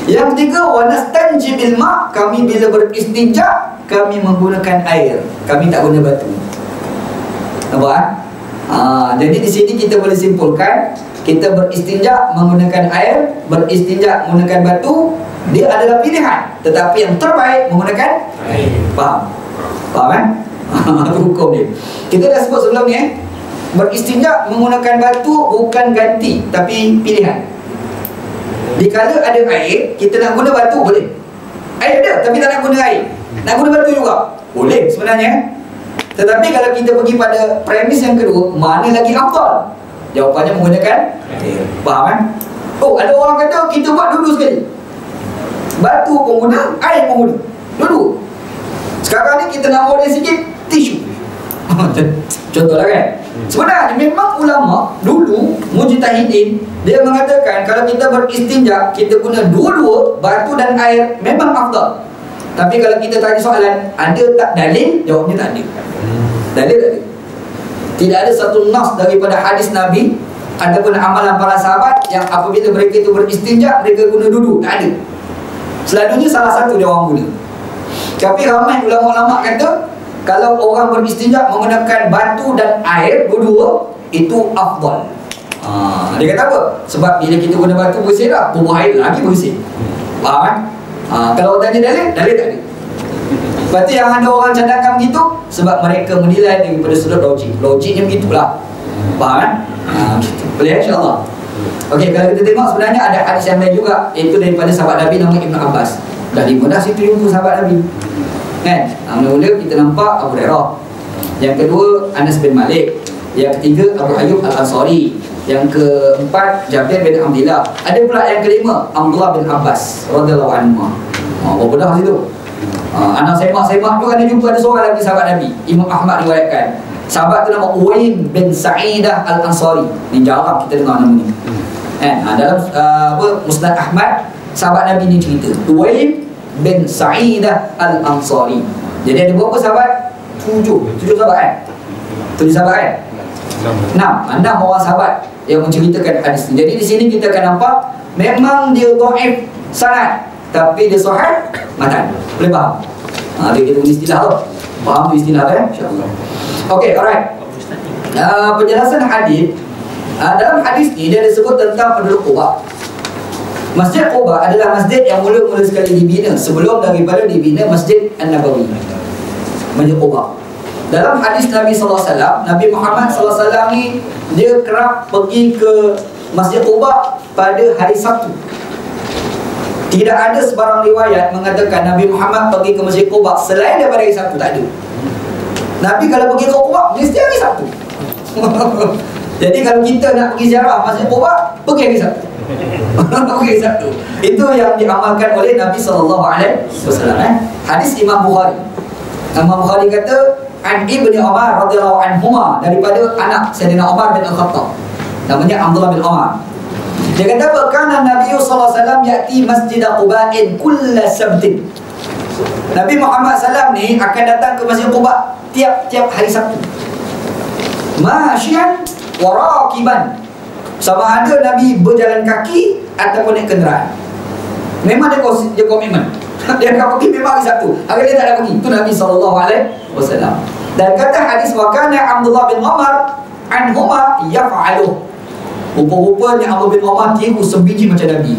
Yang ketiga, wa nastanji bil ma'. Kami bila beristinja kami menggunakan air, kami tak guna batu. Nampak? Jadi di sini kita boleh simpulkan, kita beristinja menggunakan air, beristinja menggunakan batu, dia adalah pilihan, tetapi yang terbaik menggunakan air. Faham? Faham itu hukum dia. Kita dah sebut sebelum ni beristinja menggunakan batu bukan ganti, tapi pilihan. Dikala ada air, kita nak guna batu boleh. Air ada, tapi tak nak guna air, nak guna batu juga boleh sebenarnya. Tetapi kalau kita pergi pada premis yang kedua, mana lagi afdal? Jawapannya menggunakan air. Faham Oh, ada orang kata kita buat dulu sekali. Batu pun guna, air pun guna, dulu. Sekarang ni kita nak order sikit tisu. Contohlah kan. Sebenarnya memang ulama dulu mujtahidin dia mengatakan kalau kita beristinja kita guna dua-dua batu dan air memang afdal. Tapi kalau kita tanya soalan ada tak dalil, jawabnya tak ada. Dalil tak ada. Tidak ada satu nas daripada hadis Nabi ataupun amalan para sahabat yang apabila mereka itu beristinja mereka guna duduk, tak ada. Selalunya salah satu dia orang guna. Tapi ramai ulama-ulama kata kalau orang beristinja menggunakan batu dan air berdua itu afdal. Dia kata apa? Sebab bila kita guna batu bersih dah, tubuh air lagi bersih. Faham kan? Kalau tanya dalil, dalil tak ada. Berarti yang ada orang cadangkan begitu sebab mereka menilai daripada sudut logik. Logiknya begitulah. Faham kan? Boleh insya-Allah. Okey, kalau kita tengok sebenarnya ada hadis yang lain juga, iaitu daripada sahabat Nabi nama Ibn Abbas. Dah 5 dah situ ilmu sahabat Nabi. Kan? Mula-mula kita nampak Abu Hurairah. Yang kedua Anas bin Malik. Yang ketiga Abu Ayyub Al-Ansari. Yang keempat Jabir bin Abdullah. Ada pula yang kelima Abdullah bin Abbas radhiyallahu anhu. Berapa dah situ? Anak semak-semak tu ada jumpa ada seorang lagi sahabat Nabi. Imam Ahmad riwayatkan. Sahabat tu nama Uwaim bin Sa'idah Al-Ansari. Ni jarang kita dengar nama ni. Dalam Musnad Ahmad sahabat Nabi ni cerita Uwaim bin Sa'idah Al-Ansari. Jadi ada berapa sahabat? 7 sahabat kan? 7 sahabat kan? 6 orang sahabat yang menceritakan hadis ni. Jadi di sini kita akan nampak memang dia dhaif sanad, tapi dia sahih matan. Boleh faham? Dia kita guna istilah tu. Faham tu istilah kan? InsyaAllah. Okey, alright. Penjelasan hadis. Dalam hadis ni dia disebut tentang penduduk Quba. Masjid Quba adalah masjid yang mula-mula sekali dibina sebelum daripada dibina Masjid An-Nabawi. Masjid Quba. Dalam hadis Nabi SAW, Nabi Muhammad SAW ni dia kerap pergi ke Masjid Quba pada hari Sabtu. Tidak ada sebarang riwayat mengatakan Nabi Muhammad pergi ke Masjid Quba selain daripada hari Sabtu, tak ada. Nabi kalau pergi ke Quba mesti hari Sabtu. Jadi kalau kita nak pergi ziarah Masjid Quba, pergi hari Sabtu. Pergi Sabtu. Itu yang diamalkan oleh Nabi SAW. Hadis Imam Bukhari. Imam Bukhari kata an Ibni Umar radhiyallahu anhuma, daripada anak Sayyidina Umar bin Al-Khattab. Namanya Abdullah bin Umar. Dia kata apa? Kana Nabi sallallahu alaihi wasallam yati Masjid Quba'in kull sabtin. Nabi Muhammad SAW ni akan datang ke Masjid Quba tiap-tiap hari Sabtu. Masyian wa raqiban. Sama ada Nabi berjalan kaki ataupun naik kenderaan. Memang dia komitmen. Dia akan pergi memang hari Sabtu. Hari dia tak ada pergi. Itu Nabi SAW. Dan kata hadis wa kana Abdullah bin Umar anhuma yaf'aluh. Rupa-rupanya Abdullah bin Umar tiru sebiji macam Nabi.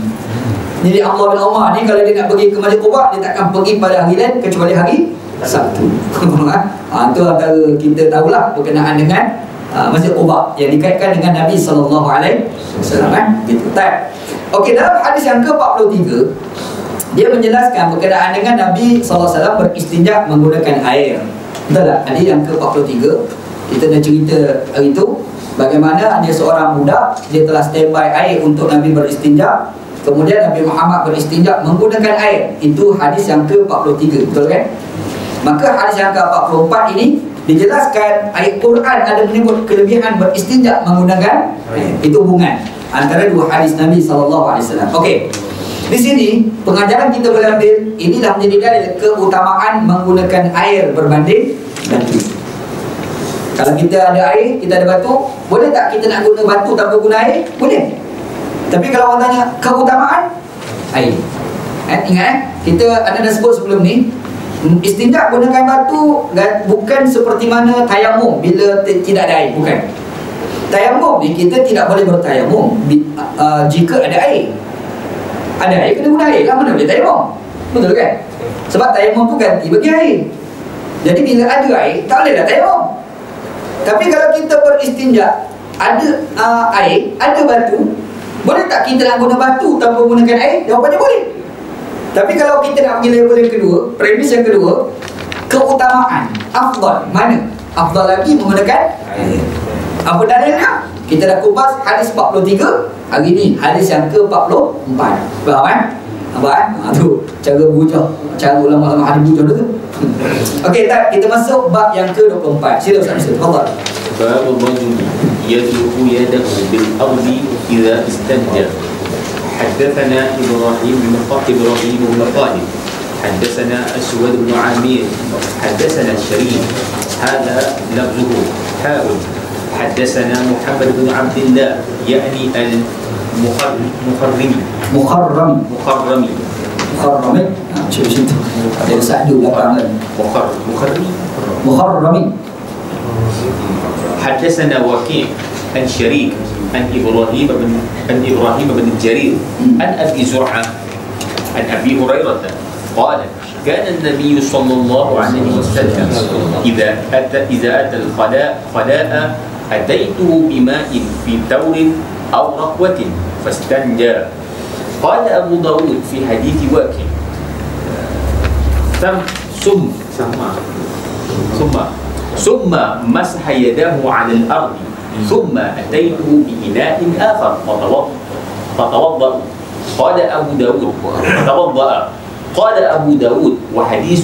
Jadi Abdullah bin Umar ni kalau dia nak pergi ke Masjid Quba, dia takkan pergi pada hari lain kecuali hari Sabtu. Itu antara kita tahulah berkenaan dengan Masjid Quba yang dikaitkan dengan Nabi SAW. Gitu. Okey, dalam hadis yang ke-43 dia menjelaskan berkenaan dengan Nabi SAW beristinja menggunakan air. Betul tak? Hadis yang ke-43 kita dah cerita hari itu bagaimana ada seorang budak, dia telah standby air untuk Nabi beristinja. Kemudian Nabi Muhammad beristinja menggunakan air. Itu hadis yang ke-43, betul kan? Maka hadis yang ke-44 ini dijelaskan ayat Quran ada menyebut kelebihan beristinja menggunakan air. Itu hubungan antara dua hadis Nabi SAW. Okey, di sini pengajaran kita boleh ambil, inilah menjadi dalil keutamaan menggunakan air berbanding batu. Kalau kita ada air, kita ada batu, boleh tak kita nak guna batu tanpa guna air? Boleh. Tapi kalau orang tanya keutamaan air, ingat kita ada dah sebut sebelum ni, istinja gunakan batu bukan seperti mana tayamum bila tidak ada air, bukan. Tayamum ni kita tidak boleh bertayamum jika ada air. Ada air kena guna air lah, mana boleh tayamum. Betul kan? Sebab tayamum tu ganti bagi air. Jadi bila ada air, tak boleh dah tayamum. Tapi kalau kita beristinja, ada air, ada batu, boleh tak kita nak guna batu tanpa menggunakan air? Jawapannya boleh. Tapi kalau kita nak pergi level yang kedua, premis yang kedua, keutamaan, afdal, mana? Afdal lagi menggunakan air. Apa dalilnya? Kita dah kupas hadis 43. Hari ni hadis yang ke-44. Faham kan? Nampak tu cara bujang, cara ulama-ulama hadis bujang tu. Okey, tak, kita masuk bab yang ke-24. Sila Ustaz Yusuf, tafadhal. Bab ar-rajul yadluqu yadahu bil ardi idza istanja. حدثنا إبراهيم بن خالد حدثنا أسود بن عامر حدثنا الشريف هذا لفظه حاول حدثنا محمد بن عبد الله يعني المخرمي شوف انت ada sa'du belakang مخرمي حدثنا وكيع عن شريك عن إبراهيم بن الجرير عن أبي زرعة عن أبي هريرة قال كان النبي صلى الله عليه وسلم إذا أتى الخلاء أتيته بماء في ثور أو ركوة فاستنجى. قال أبو داود في حديث واكع ثم مسح يداه على الأرض ثم أتيته بإناء آخر فتوضأ. قال أبو داود وحديث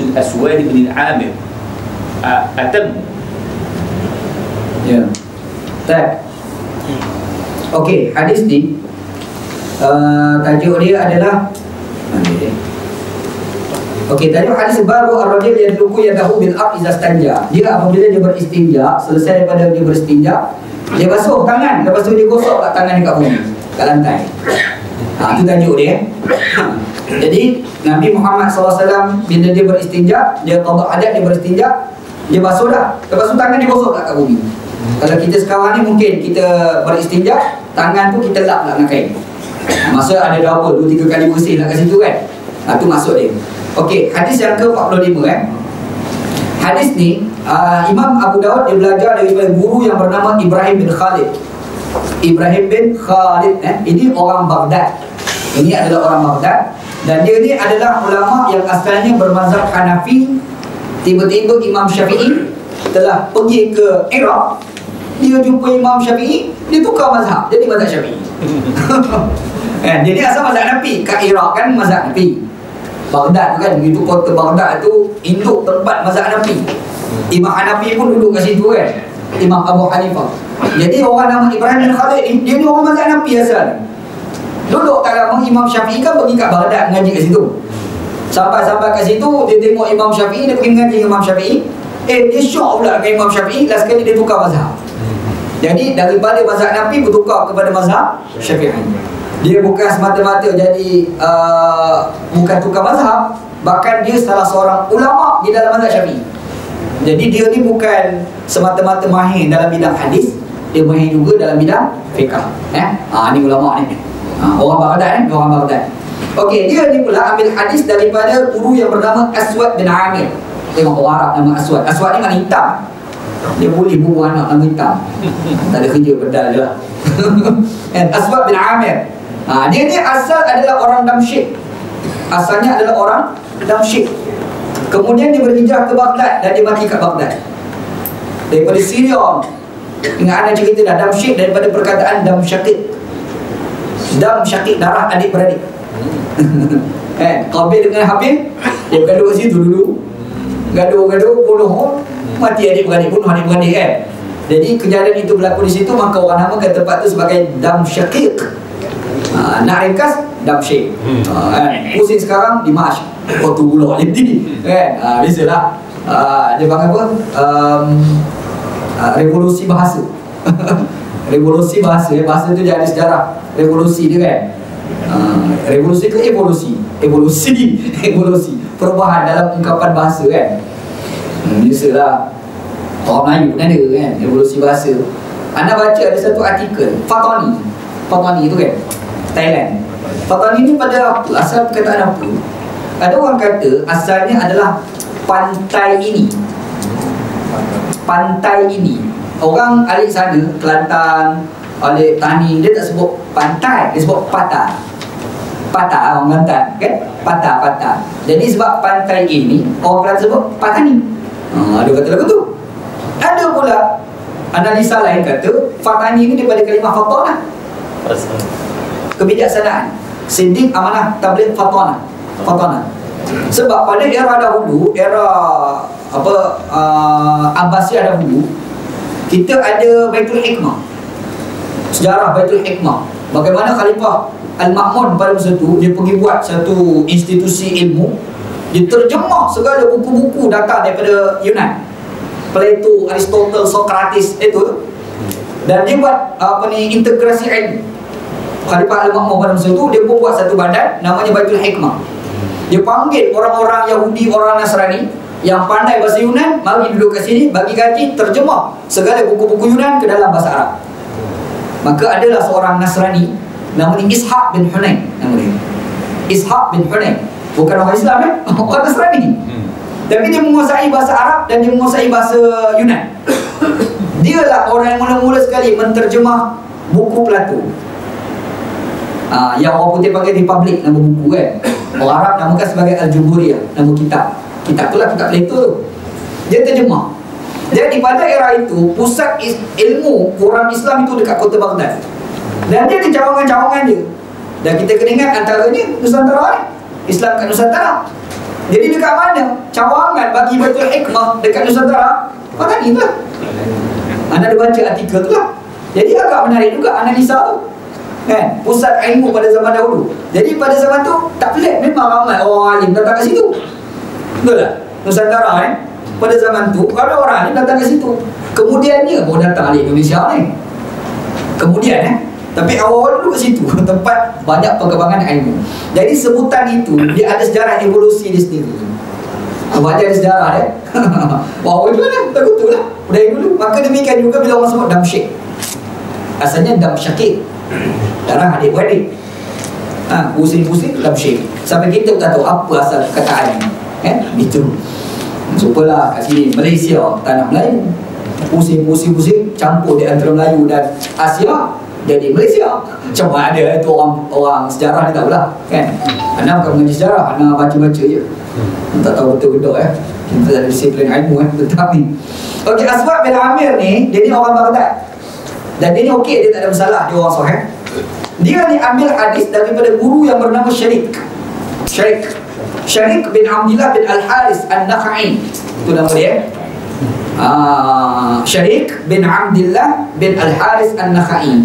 الأسود بن العامر أتم. Ya. Tak. Okey, hadis ni tajuk dia adalah okey, tajuk hadis baru ar-rajul yadluqu yadahu bil ard idza istanja. Dia apabila dia beristinja, selesai daripada dia beristinja, dia basuh tangan, lepas tu dia gosok kat tangan dekat bumi, kat lantai. Itu tajuk dia. Jadi Nabi Muhammad SAW bila dia beristinja, dia qada hadat, dia beristinja, dia basuh dah, lepas tu tangan dia gosok kat bumi. Kalau kita sekarang ni mungkin kita beristinja, tangan tu kita lap dengan kain. Masa ada double 2-3 kali bersih nak kat situ kan. Itu maksud dia. Okey, hadis yang ke-45 Hadis ni Imam Abu Dawud dia belajar daripada guru yang bernama Ibrahim bin Khalid. Ini orang Baghdad. Ini adalah orang Baghdad dan dia ni adalah ulama yang asalnya bermazhab Hanafi. Tiba-tiba Imam Syafi'i telah pergi ke Iraq, dia jumpa Imam Syafi'i, dia tukar mazhab, jadi mazhab Syafi'i. Jadi asal mazhab Hanafi kat Iraq kan mazhab Hanafi. Baghdad kan, itu kota Baghdad tu induk tempat mazhab Hanafi. Imam Hanafi pun duduk kat situ kan, Imam Abu Hanifah. Jadi orang nama Ibrahim bin Khalid ni, dia ni orang mazhab Hanafi asal. Duduk tak lama Imam Syafi'i kan pergi kat Baghdad mengaji kat situ. Sampai kat situ dia tengok Imam Syafi'i, dia pergi mengaji dengan Imam Syafi'i. Dia syok pula dengan Imam Syafi'i. Last kali dia tukar mazhab. Jadi daripada mazhab Hanafi bertukar kepada mazhab Syafi'i. Dia bukan semata-mata jadi bukan tukar mazhab, bahkan dia salah seorang ulama di dalam mazhab Syafi'i. Jadi dia ni bukan semata-mata mahir dalam bidang hadis, dia mahir juga dalam bidang fiqh. Ni ulama ni. Orang Baghdad orang Baghdad. Okey, dia ni pula ambil hadis daripada guru yang bernama Aswad bin Amir. Tengok orang Arab nama Aswad. Aswad ni makna hitam. Dia boleh bubuh anak nama hitam. Tak ada kerja bedal je lah. Aswad bin Amir. Dia ni asal adalah orang Damsyik. Asalnya adalah orang Damsyik. Kemudian dia berhijrah ke Baghdad dan dia mati kat Baghdad. Daripada Syria. Ingat ada cerita dah, Damsyik daripada perkataan Dam Syakik. Dam Syakik, darah adik-beradik. Qabil dengan Habil, dia bergaduh kat situ dulu. Gaduh-gaduh, bunuh, mati adik-beradik, bunuh adik-beradik kan. Jadi kejadian itu berlaku di situ, maka orang namakan tempat itu sebagai Dam Syakik. Nak ringkas, Damsyik. Pusing sekarang, Dimash. Tu pula nanti kan. Biasalah. Dia panggil apa? Revolusi bahasa. Revolusi bahasa. Bahasa tu dia ada sejarah revolusi dia kan. Revolusi ke evolusi? Evolusi. Perubahan dalam ungkapan bahasa kan. Biasalah. Orang Melayu pun ada kan, evolusi bahasa. Anda baca ada satu artikel Fatani itu kan, Thailand. Fatani ni pada apa? Asal perkataan apa? Ada orang kata asalnya adalah pantai ini. Orang alik sana, Kelantan, alik Tani, dia tak sebut pantai, dia sebut patah. Patah orang Kelantan kan? Patah. Jadi sebab pantai ini, orang Kelantan sebut Patani. Ada kata lagu tu. Ada pula analisa lain kata Fatani ini daripada kalimah fatanah, kebijaksanaan, sindik, amanah, tabligh, fatanah. Sebab pada era dahulu, era Abbasiyah dahulu, kita ada Baitul Hikmah. Sejarah Baitul Hikmah, bagaimana Khalifah Al-Ma'mun pada masa itu, dia pergi buat satu institusi ilmu. Dia terjemah segala buku-buku datang daripada Yunan, Plato, Aristotle, Socrates itu. Dan dia buat integrasi ilmu. Khalifah Al-Ma'mun pada masa itu, dia pun buat satu badan namanya Baitul Hikmah. Dia panggil orang-orang Yahudi, orang Nasrani yang pandai bahasa Yunan, mari duduk kat sini, bagi gaji, terjemah segala buku-buku Yunan ke dalam bahasa Arab. Maka adalah seorang Nasrani namanya Ishaq bin Hunain. Ishaq bin Hunain, bukan orang Islam orang Nasrani. Tapi dia menguasai bahasa Arab dan dia menguasai bahasa Yunan. Dia lah orang yang mula-mula sekali menterjemah buku Plato. Yang orang putih panggil Republic, nama buku kan. Orang Arab namakan sebagai Al-Jumhuriyah, nama kitab. Kitab tu lah kitab Plato tu. Dia terjemah. Jadi pada era itu, pusat ilmu orang Islam itu dekat kota Baghdad. Dan dia ada cawangan-cawangan dia. Dan kita kena ingat antaranya Nusantara ni, Islam kat Nusantara. Jadi dekat mana cawangan bagi Baitul Hikmah dekat Nusantara? Tadi tu lah. Anda ada baca artikel tu lah. Jadi agak menarik juga analisa tu kan, pusat ilmu pada zaman dahulu. Jadi pada zaman tu tak pelik, memang ramai orang alim datang kat situ. Betul tak? Nusantara kan, pada zaman tu kalau orang alim datang kat situ. Kemudiannya baru datang di Indonesia ni. Kemudian tapi awal-awal dulu kat situ tempat banyak perkembangan ilmu. Jadi sebutan itu dia ada sejarah evolusi dia sendiri. Banyak ada sejarah dia. Wah, itu mana? Tak betul lah. Dari dulu. Maka demikian juga bila orang sebut Damsyik. Asalnya Dam Syakik, darah adik-beradik. Pusing-pusing Damsyik. Sampai kita tak tahu apa asal perkataan ni. Itu. Jumpalah kat sini Malaysia, tanah Melayu. Pusing-pusing campur di antara Melayu dan Asia, jadi Malaysia. Cuma ada itu orang sejarah ni tahulah kan. Anda bukan mengaji sejarah, anda baca-baca je. Tak tahu betul-betul kita ada disiplin ilmu tentang ni. Okey, Aswad bin Amir ni, dia ni orang Baghdad. Dan dia ni okey, dia tak ada masalah, dia orang sahih. Dia ni ambil hadis daripada guru yang bernama Syarik bin Abdullah bin Al-Haris An-Nakha'i. Itu nama dia. Syarik bin Abdullah bin Al-Haris An-Nakha'i.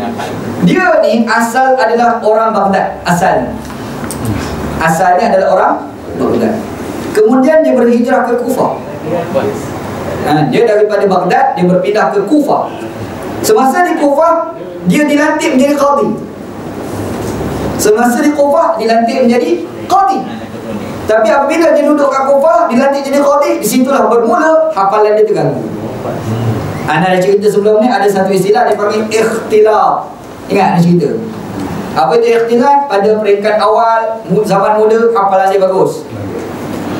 Dia ni asal adalah orang Baghdad. Asalnya adalah orang Baghdad. Kemudian dia berhijrah ke Kufah. Dia daripada Baghdad, dia berpindah ke Kufah. Semasa di Kufah, dia dilantik menjadi qadi. Tapi apabila dia duduk kat Kufah, dilantik jadi qadi, disitulah bermula hafalan dia terganggu. Anda ada cerita sebelum ni, ada satu istilah dia panggil ikhtilaf. Ingat ada cerita? Apa itu ikhtilat? Pada peringkat awal zaman muda hafalan dia bagus.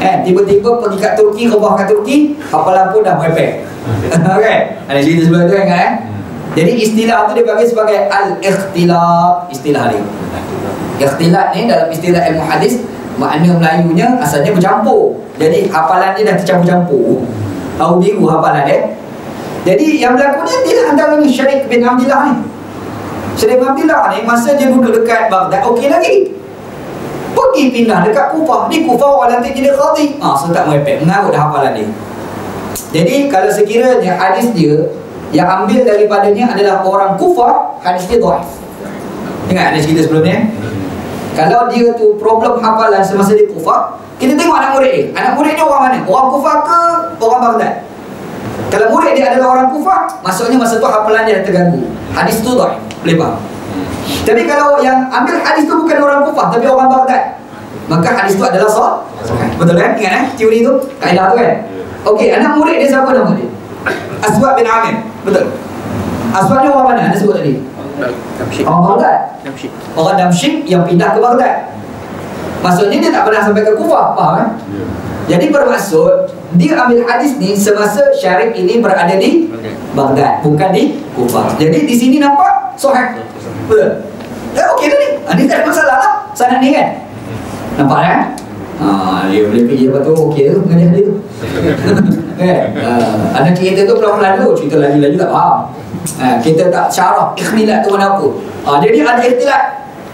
Tiba-tiba pergi kat Turki, rebah kat Turki, hafalan pun dah merepek. Okay? Ada cerita sebelah tu kan? Jadi istilah tu dia bagi sebagai al-ikhtilat, istilah dia. Ikhtilat ni dalam istilah ilmu hadis, makna Melayunya asalnya bercampur. Jadi hafalan dia dah tercampur-campur. Tahu biru hafalan dia. Jadi yang berlaku ni dia antara ni Syarif bin Abdillah ni. Syarif bin Abdillah ni masa dia duduk dekat Baghdad okey lagi. Pergi pindah dekat Kufah. Di Kufah orang lantik jadi qadhi. So tak merepek, mengarut dah hafalan dia. Jadi kalau sekiranya hadis dia yang ambil daripadanya adalah orang Kufah, hadis dia dhaif. Ingat ada cerita sebelum ni? Kalau dia tu problem hafalan semasa di Kufah, kita tengok anak murid dia. Anak murid dia orang mana? Orang Kufah ke orang Baghdad? Kalau murid dia adalah orang Kufah, maksudnya masa tu hafalan dia terganggu. Hadis tu dhaif. Boleh faham? Tapi kalau yang ambil hadis tu bukan orang Kufah tapi orang Baghdad, maka hadis tu adalah sahih. Betul kan? Ingat teori tu? Kaedah tu kan? Okey, anak murid dia siapa nama dia? Aswad bin Amir. Betul. Aswad ni orang mana? Anda sebut tadi? Orang Baghdad. Orang Damsyik yang pindah ke Baghdad. Maksudnya dia tak pernah sampai ke Kufah. Faham kan? Jadi bermaksud dia ambil hadis ni semasa Syarif ini berada di Baghdad, bukan di Kufah. Jadi di sini nampak sahih. Betul. Okey dah ni. Ini tak ada masalah lah sanad ni kan. Nampak kan? Dia boleh pergi lepas tu okey tu mengajar dia tu. Ada cerita tu pelan-pelan dulu, cerita laju-laju tak faham. Kita tak syarah ikhtilat tu mana apa. Jadi ada ikhtilat,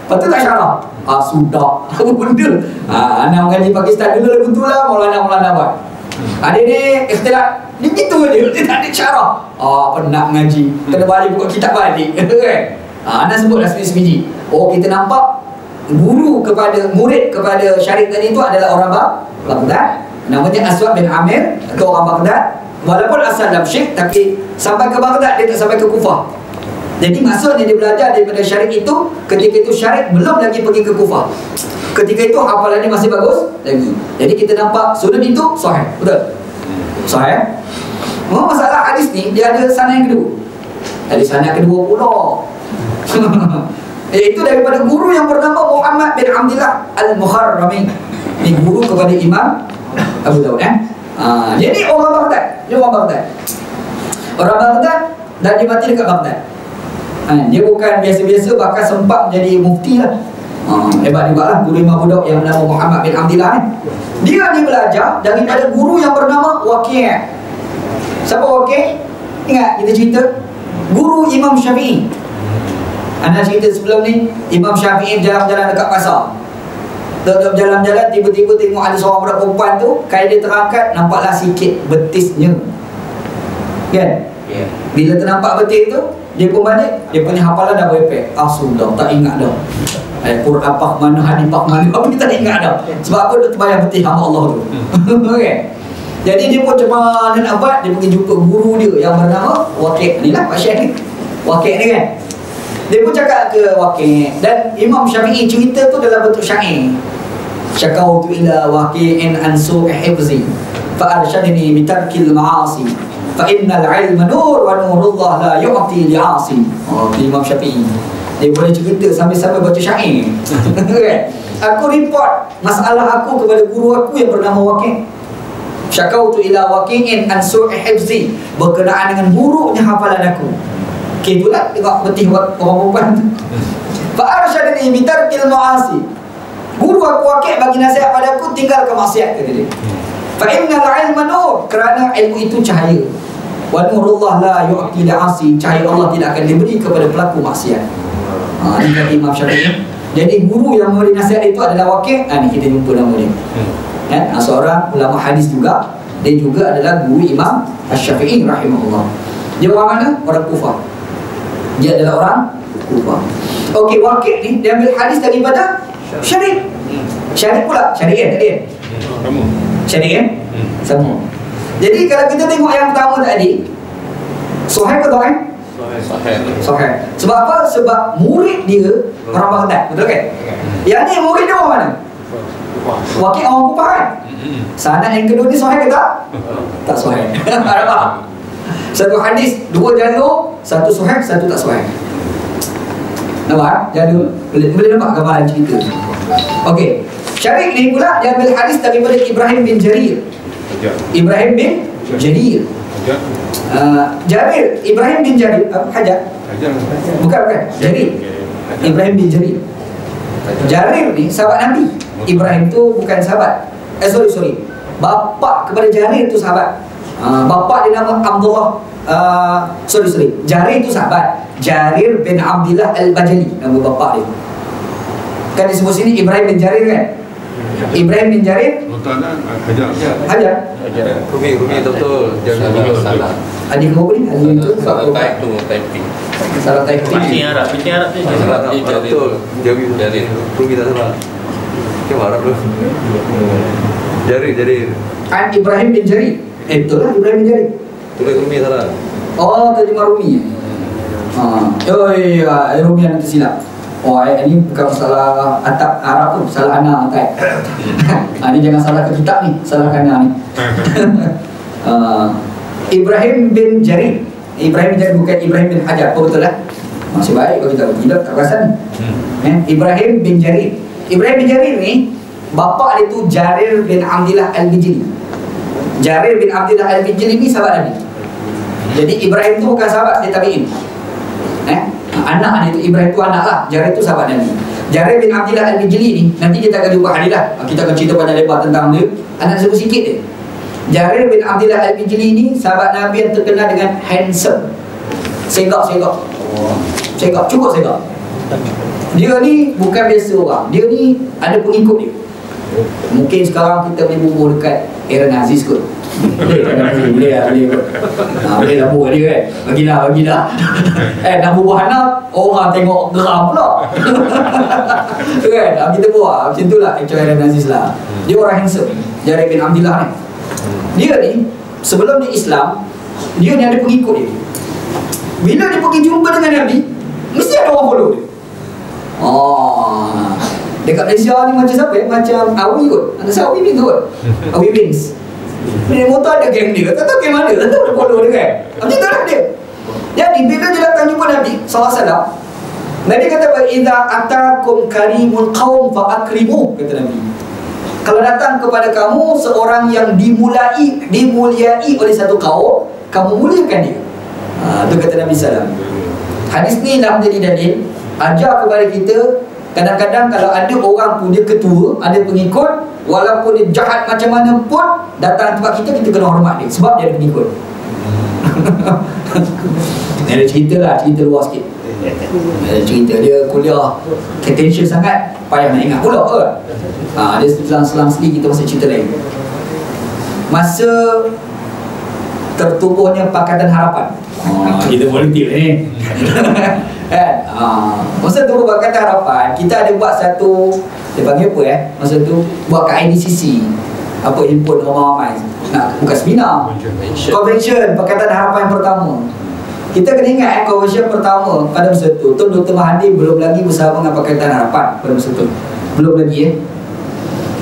lepas tu tak syarah. Sudah apa benda. Anak mengaji Pakistan dulu lagu tu lah, Maulana buat. Ada ni ikhtilat, dia gitu je, dia tak ada syarah. Penat mengaji, kena balik buka kitab balik. Anak sebutlah sebiji. Kita nampak guru kepada murid kepada Syarif tadi itu adalah orang Baghdad, namanya Aswad bin Amir, itu orang Baghdad. Walaupun asal Damsyik, tapi sampai ke Baghdad dia tak sampai ke Kufah. Jadi maksudnya dia belajar daripada Syarif itu ketika itu Syarif belum lagi pergi ke Kufah. Ketika itu hafalan dia masih bagus lagi. Jadi kita nampak sudut itu sahih. Betul? Sahih. Masalah hadis ni dia ada sanad yang kedua. Ada sanad kedua pula. Iaitu daripada guru yang bernama Muhammad bin Abdillah Al-Mukharrami. Ini guru kepada Imam Abu Dawud. Jadi orang Baghdad. Dia orang Baghdad. Orang Baghdad dan dia mati dekat Baghdad. Dia bukan biasa-biasa, bahkan sempat menjadi mufti lah. Hebat juga lah guru Imam Abu Dawud yang bernama Muhammad bin Abdillah ni. Dia ni belajar daripada guru yang bernama Waqi'. Siapa Waqi'? Ingat kita cerita guru Imam Syafi'i. Anda cerita sebelum ni, Imam Syafi'i jalan-jalan dekat pasar. Tengok jalan-jalan, tiba-tiba tengok ada seorang budak perempuan tu, kain dia terangkat, nampaklah sikit betisnya. Kan? Bila ternampak betis tu, dia pun balik, dia punya hafalan dah berepek. Sudah, tak ingat dah. Quran pak mana, hadis pak mana, apa dia tak ingat dah. Sebab apa dia terbayang betis hamba Allah tu. Okay? Jadi dia pun cuma nak buat, dia pergi jumpa guru dia yang bernama Waqi'. Ni lah Pak Syekh ni. Waqi' ni kan? Dia pun cakap ke Waqi', dan Imam Syafi'i cerita tu dalam bentuk syair. Syakautu ila Waqi'in an su'i hifzi fa arsyadni bi tarkil ma'asi fa innal ilma nur wa nurullah la yu'ti li'asi. Imam Syafi'i dia boleh cerita sambil-sambil baca syair. Aku report masalah aku kepada guru aku yang bernama Waqi'. Syakautu ila Waqi'in an su'i hifzi, berkenaan dengan buruknya hafalan aku. Okey, itulah tengok betih orang perempuan tu. Fa arsyadni bi tarkil ma'asi. Guru aku Waqi' bagi nasihat pada aku, tinggalkan maksiat, kata dia. Fa innal ilma nur, kerana ilmu itu cahaya. Wa nurullah la yu'ti li'asi, cahaya Allah tidak akan diberi kepada pelaku maksiat. Ini kata Imam Syafi'i. Jadi guru yang memberi nasihat itu adalah Waqi'. Ni kita jumpa nama dia. Seorang ulama hadis juga. Dia juga adalah guru Imam Asy-Syafi'i rahimahullah. Dia orang mana? Orang Kufah. Dia adalah orang Kufah. Okey, Waqi' ni dia ambil hadis daripada Syarif. Syarif pula, Syarif kan tadi kan? Syarif kan? Sama. Jadi kalau kita tengok yang pertama tadi, sahih ke dhaif? Sahih. Sebab apa? Sebab murid dia orang Baghdad, betul kan? Yang ni murid dia orang mana? Waqi' orang Kufah kan? Sanad yang kedua ni sahih ke tak? Tak sahih. Ada satu hadis, dua jalur, satu sahih, satu tak sahih. Nampak? Jalur Boleh nampak gambaran cerita. Okey. Syarik ni pula dia ambil hadis daripada Ibrahim bin Jarir. Ibrahim bin Jarir. Jarir, Ibrahim bin Jarir, Hajar. Bukan. Jarir. Ibrahim bin Jarir. Jarir ni sahabat Nabi. Ibrahim tu bukan sahabat. Sorry. Bapa kepada Jarir tu sahabat. Bapa dia nama Abdullah. Sorry. Jarir tu sahabat. Jarir bin Abdullah Al-Bajali nama bapa dia. Kan disebut sini Ibrahim bin Jarir kan? Ibrahim bin Jarir Hajar. Rumi betul. Jangan salah. Adik kau ni? Adik itu Salah typing. salah typing. Pitching Arab tu Salah betul. Jarir. Rumi tak salah. Kau Arab tu. Jarir. An Ibrahim bin Jarir. Betul lah Ibrahim bin Jarir. Tulis Rumi salah. Oh, terjemah Rumi. Rumi yang tersilap. Ini bukan masalah atap Arab tu, salah ana kan. Ni jangan salah ke kitab ni, salah ana ni. Ibrahim bin Jarir. Ibrahim bin Jarir bukan Ibrahim bin Hajar. Betul lah. Masih baik kalau kita tidak tak perasan. Ibrahim bin Jarir. Ibrahim bin Jarir ni bapa dia tu Jarir bin Abdullah Al-Bijli. Jarir bin Abdullah Al-Bijli ni sahabat Nabi. Jadi Ibrahim tu bukan sahabat, dia tabi'in. Anak dia tu, Ibrahim tu anak lah. Jarir tu sahabat Nabi. Jarir bin Abdullah Al-Bijli ni, nanti kita akan jumpa hadis lah. Kita akan cerita panjang lebar tentang dia. Anak sebut sikit dia. Jarir bin Abdullah Al-Bijli ni sahabat Nabi yang terkenal dengan handsome. Segak. Cukup segak. Dia ni bukan biasa orang. Dia ni ada pengikut dia. Mungkin sekarang kita boleh bubuh dekat Aaron Aziz kot. Boleh lah buat dia kan. Bagilah nak bubuh anak, orang tengok geram pula. Kan, kita buat macam tu lah. Actually Aaron Aziz lah. Dia orang handsome, Jarir bin Abdullah ni. Dia ni sebelum dia Islam, dia ni ada pengikut dia. Bila dia pergi jumpa dengan Nabi, mesti ada orang follow dia. Dekat Malaysia ni macam siapa? Macam Awi kot. Ada siapa Awi bin kot? Awi Bins. Dia motor ada geng dia. Tak tahu geng mana. Tak tahu dia follow dia kan. Macam tu lah dia. Jadi bila dia datang jumpa Nabi SAW, Nabi kata, "Idza atakum karimun qaum fa akrimu," kata Nabi. Kalau datang kepada kamu seorang yang dimuliai oleh satu kaum, kamu muliakan dia. Itu kata Nabi SAW. Hadis ni dah menjadi dalil ajar kepada kita. Kadang-kadang kalau ada orang punya ketua, ada pengikut, walaupun dia jahat macam mana pun, datang tempat kita, kita kena hormat dia sebab dia ada pengikut. Ada cerita luar sikit. Ada cerita dia kuliah attention sangat, payah nak ingat pula kan. Dia selang-selang sekali kita masih cerita lain. Masa tertubuhnya Pakatan Harapan, kita volunteer ni. Masa tu Pakatan Harapan, kita ada buat satu, dia panggil apa masa tu, buat kat IDCC, apa himpun ramai-ramai, bukan seminar, convention Pakatan Harapan yang pertama. Kita kena ingat convention pertama pada masa tu, Dr. Mahathir belum lagi bersama dengan Pakatan Harapan pada masa tu. Belum lagi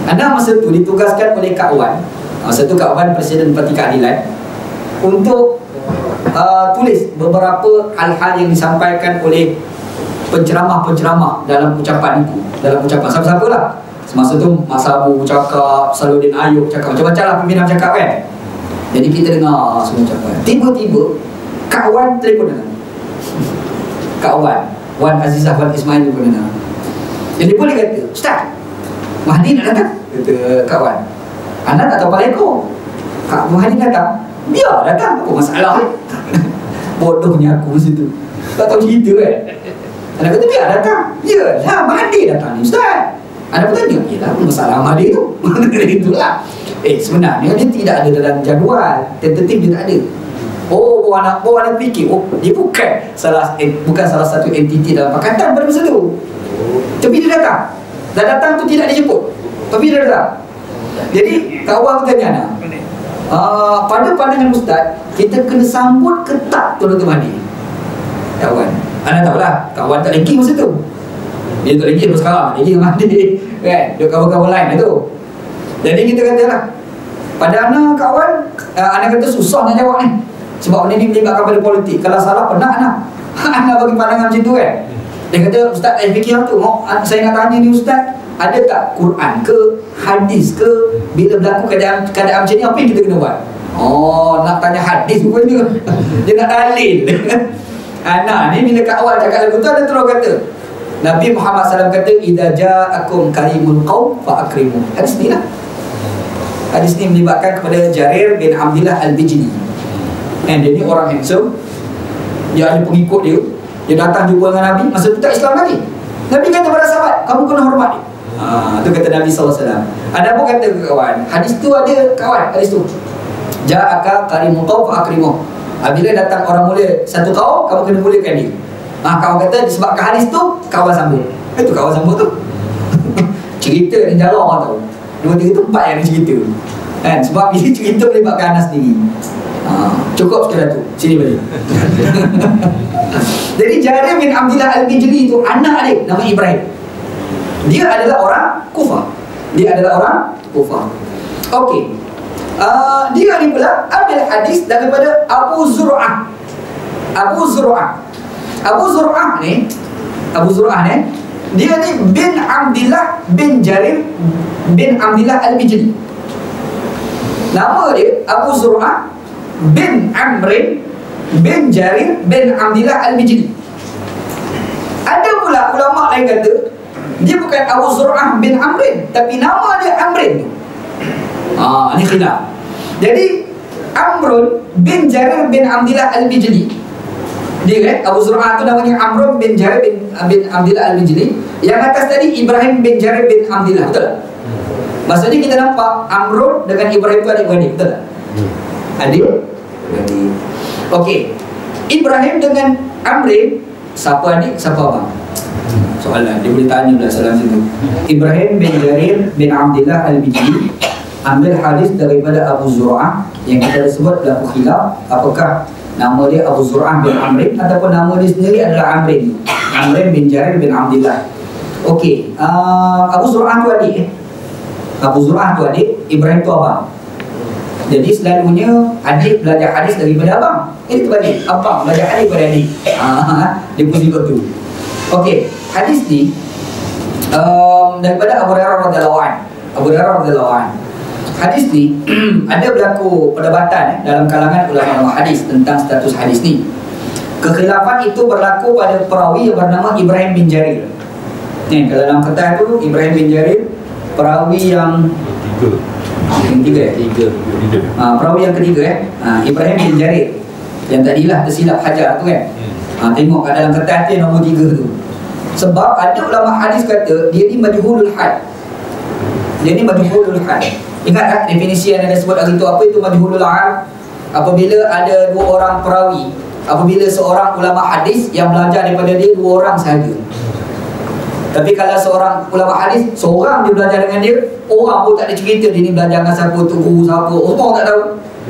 Anda masa tu ditugaskan oleh Kak Wan. Masa tu Kak Wan Presiden Parti Keadilan untuk tulis beberapa hal-hal yang disampaikan oleh penceramah-penceramah dalam ucapan itu. Dalam ucapan siapa-siapa lah. Semasa tu Mak Sabu cakap, Saludin Ayub cakap, macam-macam lah pimpinan cakap kan. Jadi kita dengar semua ucapan. Tiba-tiba Kak Wan telefon datang. Kak Wan Azizah Wan Ismail pun datang. Jadi boleh kata, "Ustaz, Mahdi nak datang?" Kata Kak Wan. "Anda tak tahu paleko. Kak Mahdi datang, biar datang, apa masalah?" Bodohnya aku masa tu, tak tahu cerita kan. Anda kata biar datang. Yalah, Mahdi datang ni Ustaz. Anda pun tanya, yalah apa masalah Mahdi tu? Itulah. Sebenarnya dia tidak ada dalam jadual, tentatif dia tak ada. Anak fikir, dia bukan salah satu entiti dalam pakatan pada masa tu. Tapi dia datang. Dah datang tu tidak dijemput, tapi dia datang. Jadi kawan bertanya, pada pandangan Ustaz, kita kena sambut ketat Tuan Dr. Mahdi. Kawan, anda tahulah, kawan tak lagi masa tu. Dia tak lagi sampai sekarang, lagi dengan Mahdi kan, dia kawan-kawan lain tu. Jadi kita katalah, pada anak kawan, anak kata susah nak jawab ni, sebab benda ni melibatkan pada politik. Kalau salah penat anak bagi pandangan macam tu kan. Dia kata, ustaz fikir tu, saya nak tanya ni ustaz, ada tak Quran ke, hadis ke, bila berlaku keadaan macam ni, apa yang kita kena buat? Oh, nak tanya hadis rupanya. Dia nak dalil. Nah, ni bila kat awal cakap lagu tu, ada terus kata, Nabi Muhammad SAW kata, idza ja'akum karimul qaum fa akrimu. Hadis ni lah. Hadis ni melibatkan kepada Jarir bin Abdullah Al-Bijli. Dia ni orang handsome, dia ada pengikut dia. Dia datang jumpa dengan Nabi, masa tu tak Islam lagi. Nabi kata kepada sahabat, kamu kena hormat dia. Tu kata Nabi SAW. Ada apa kata kawan? Hadis tu ada kawan, hadis tu. Ja'aka karimul qaum fa akrimu. Bila datang orang mulia satu kaum, kamu kena muliakan dia. Kawan kata disebabkan hadis tu, kawan sambung. Itu kawan sambung tu. Cerita ni jalan orang tahu. 2, 3 tu 4 yang dia cerita. Sebab bila cerita melibatkan anak sendiri. Cukup sekadar tu. Sini balik. Jadi Jarir bin Abdullah Al-Bijli itu anak dia nama Ibrahim. Dia adalah orang Kufah. Okey. Dia ni pula ambil hadis daripada Abu Zur'ah ni, dia ni bin Abdullah bin Jarir bin Abdullah Al-Bijli. Nama dia Abu Zur'ah bin Amrin bin Jarir bin Abdullah Al-Bijli. Ada pula ulama lain kata dia bukan Abu Zur'ah bin Amrin, tapi nama dia Amrin. Ini khilaf. Jadi Amrun bin Jarir bin Abdullah Al-Bijli, dia Abu Zur'ah tu namanya Amrun bin Jarir bin Abdullah Al-Bijli. Yang atas tadi Ibrahim bin Jarir bin Abdullah, betul tak? Maksudnya kita nampak Amrun dengan Ibrahim tu adik-beradik, betul tak? Adik-beradik. Okey, Ibrahim dengan Amrin, siapa adik, siapa abang? Soalan dia boleh tanya pula soalan situ. Ibrahim bin Jarir bin Abdullah Al-Bijli ambil hadis daripada Abu Zur'ah yang kita sebut berlaku khilaf, apakah nama dia Abu Zur'ah bin Amrin ataupun nama dia sendiri adalah Amrin bin Jarir bin Abdullah. Okey, Abu Zur'ah tu adik, Ibrahim tu abang. Jadi selalunya adik belajar hadis daripada abang. Ini terbalik, abang belajar hadis daripada adik. Dia pun ikut tu. Okey, hadis ni daripada Abu Hurairah radhiyallahu anhu. Hadis ni ada berlaku perdebatan dalam kalangan ulama hadis tentang status hadis ni. Kekhilafan itu berlaku pada perawi yang bernama Ibrahim bin Jarir. Kalau dalam kertas tu Ibrahim bin Jarir, perawi yang ketiga. Perawi yang ketiga Ibrahim bin Jarir. Yang tadilah tersilap Hajar tu kan. Tengok kat dalam kertas tu nombor 3 tu. Sebab ada ulama hadis kata dia ni majhulul hal. Ingat tak definisi yang ada sebut hari itu? Apa itu majhulul hal? Apabila ada 2 orang perawi, apabila seorang ulama hadis yang belajar daripada dia 2 orang sahaja. Tapi kalau seorang ulama hadis, seorang dia belajar dengan dia, orang pun tak ada cerita dia ni belajar dengan siapa, tu guru siapa, semua orang tak tahu.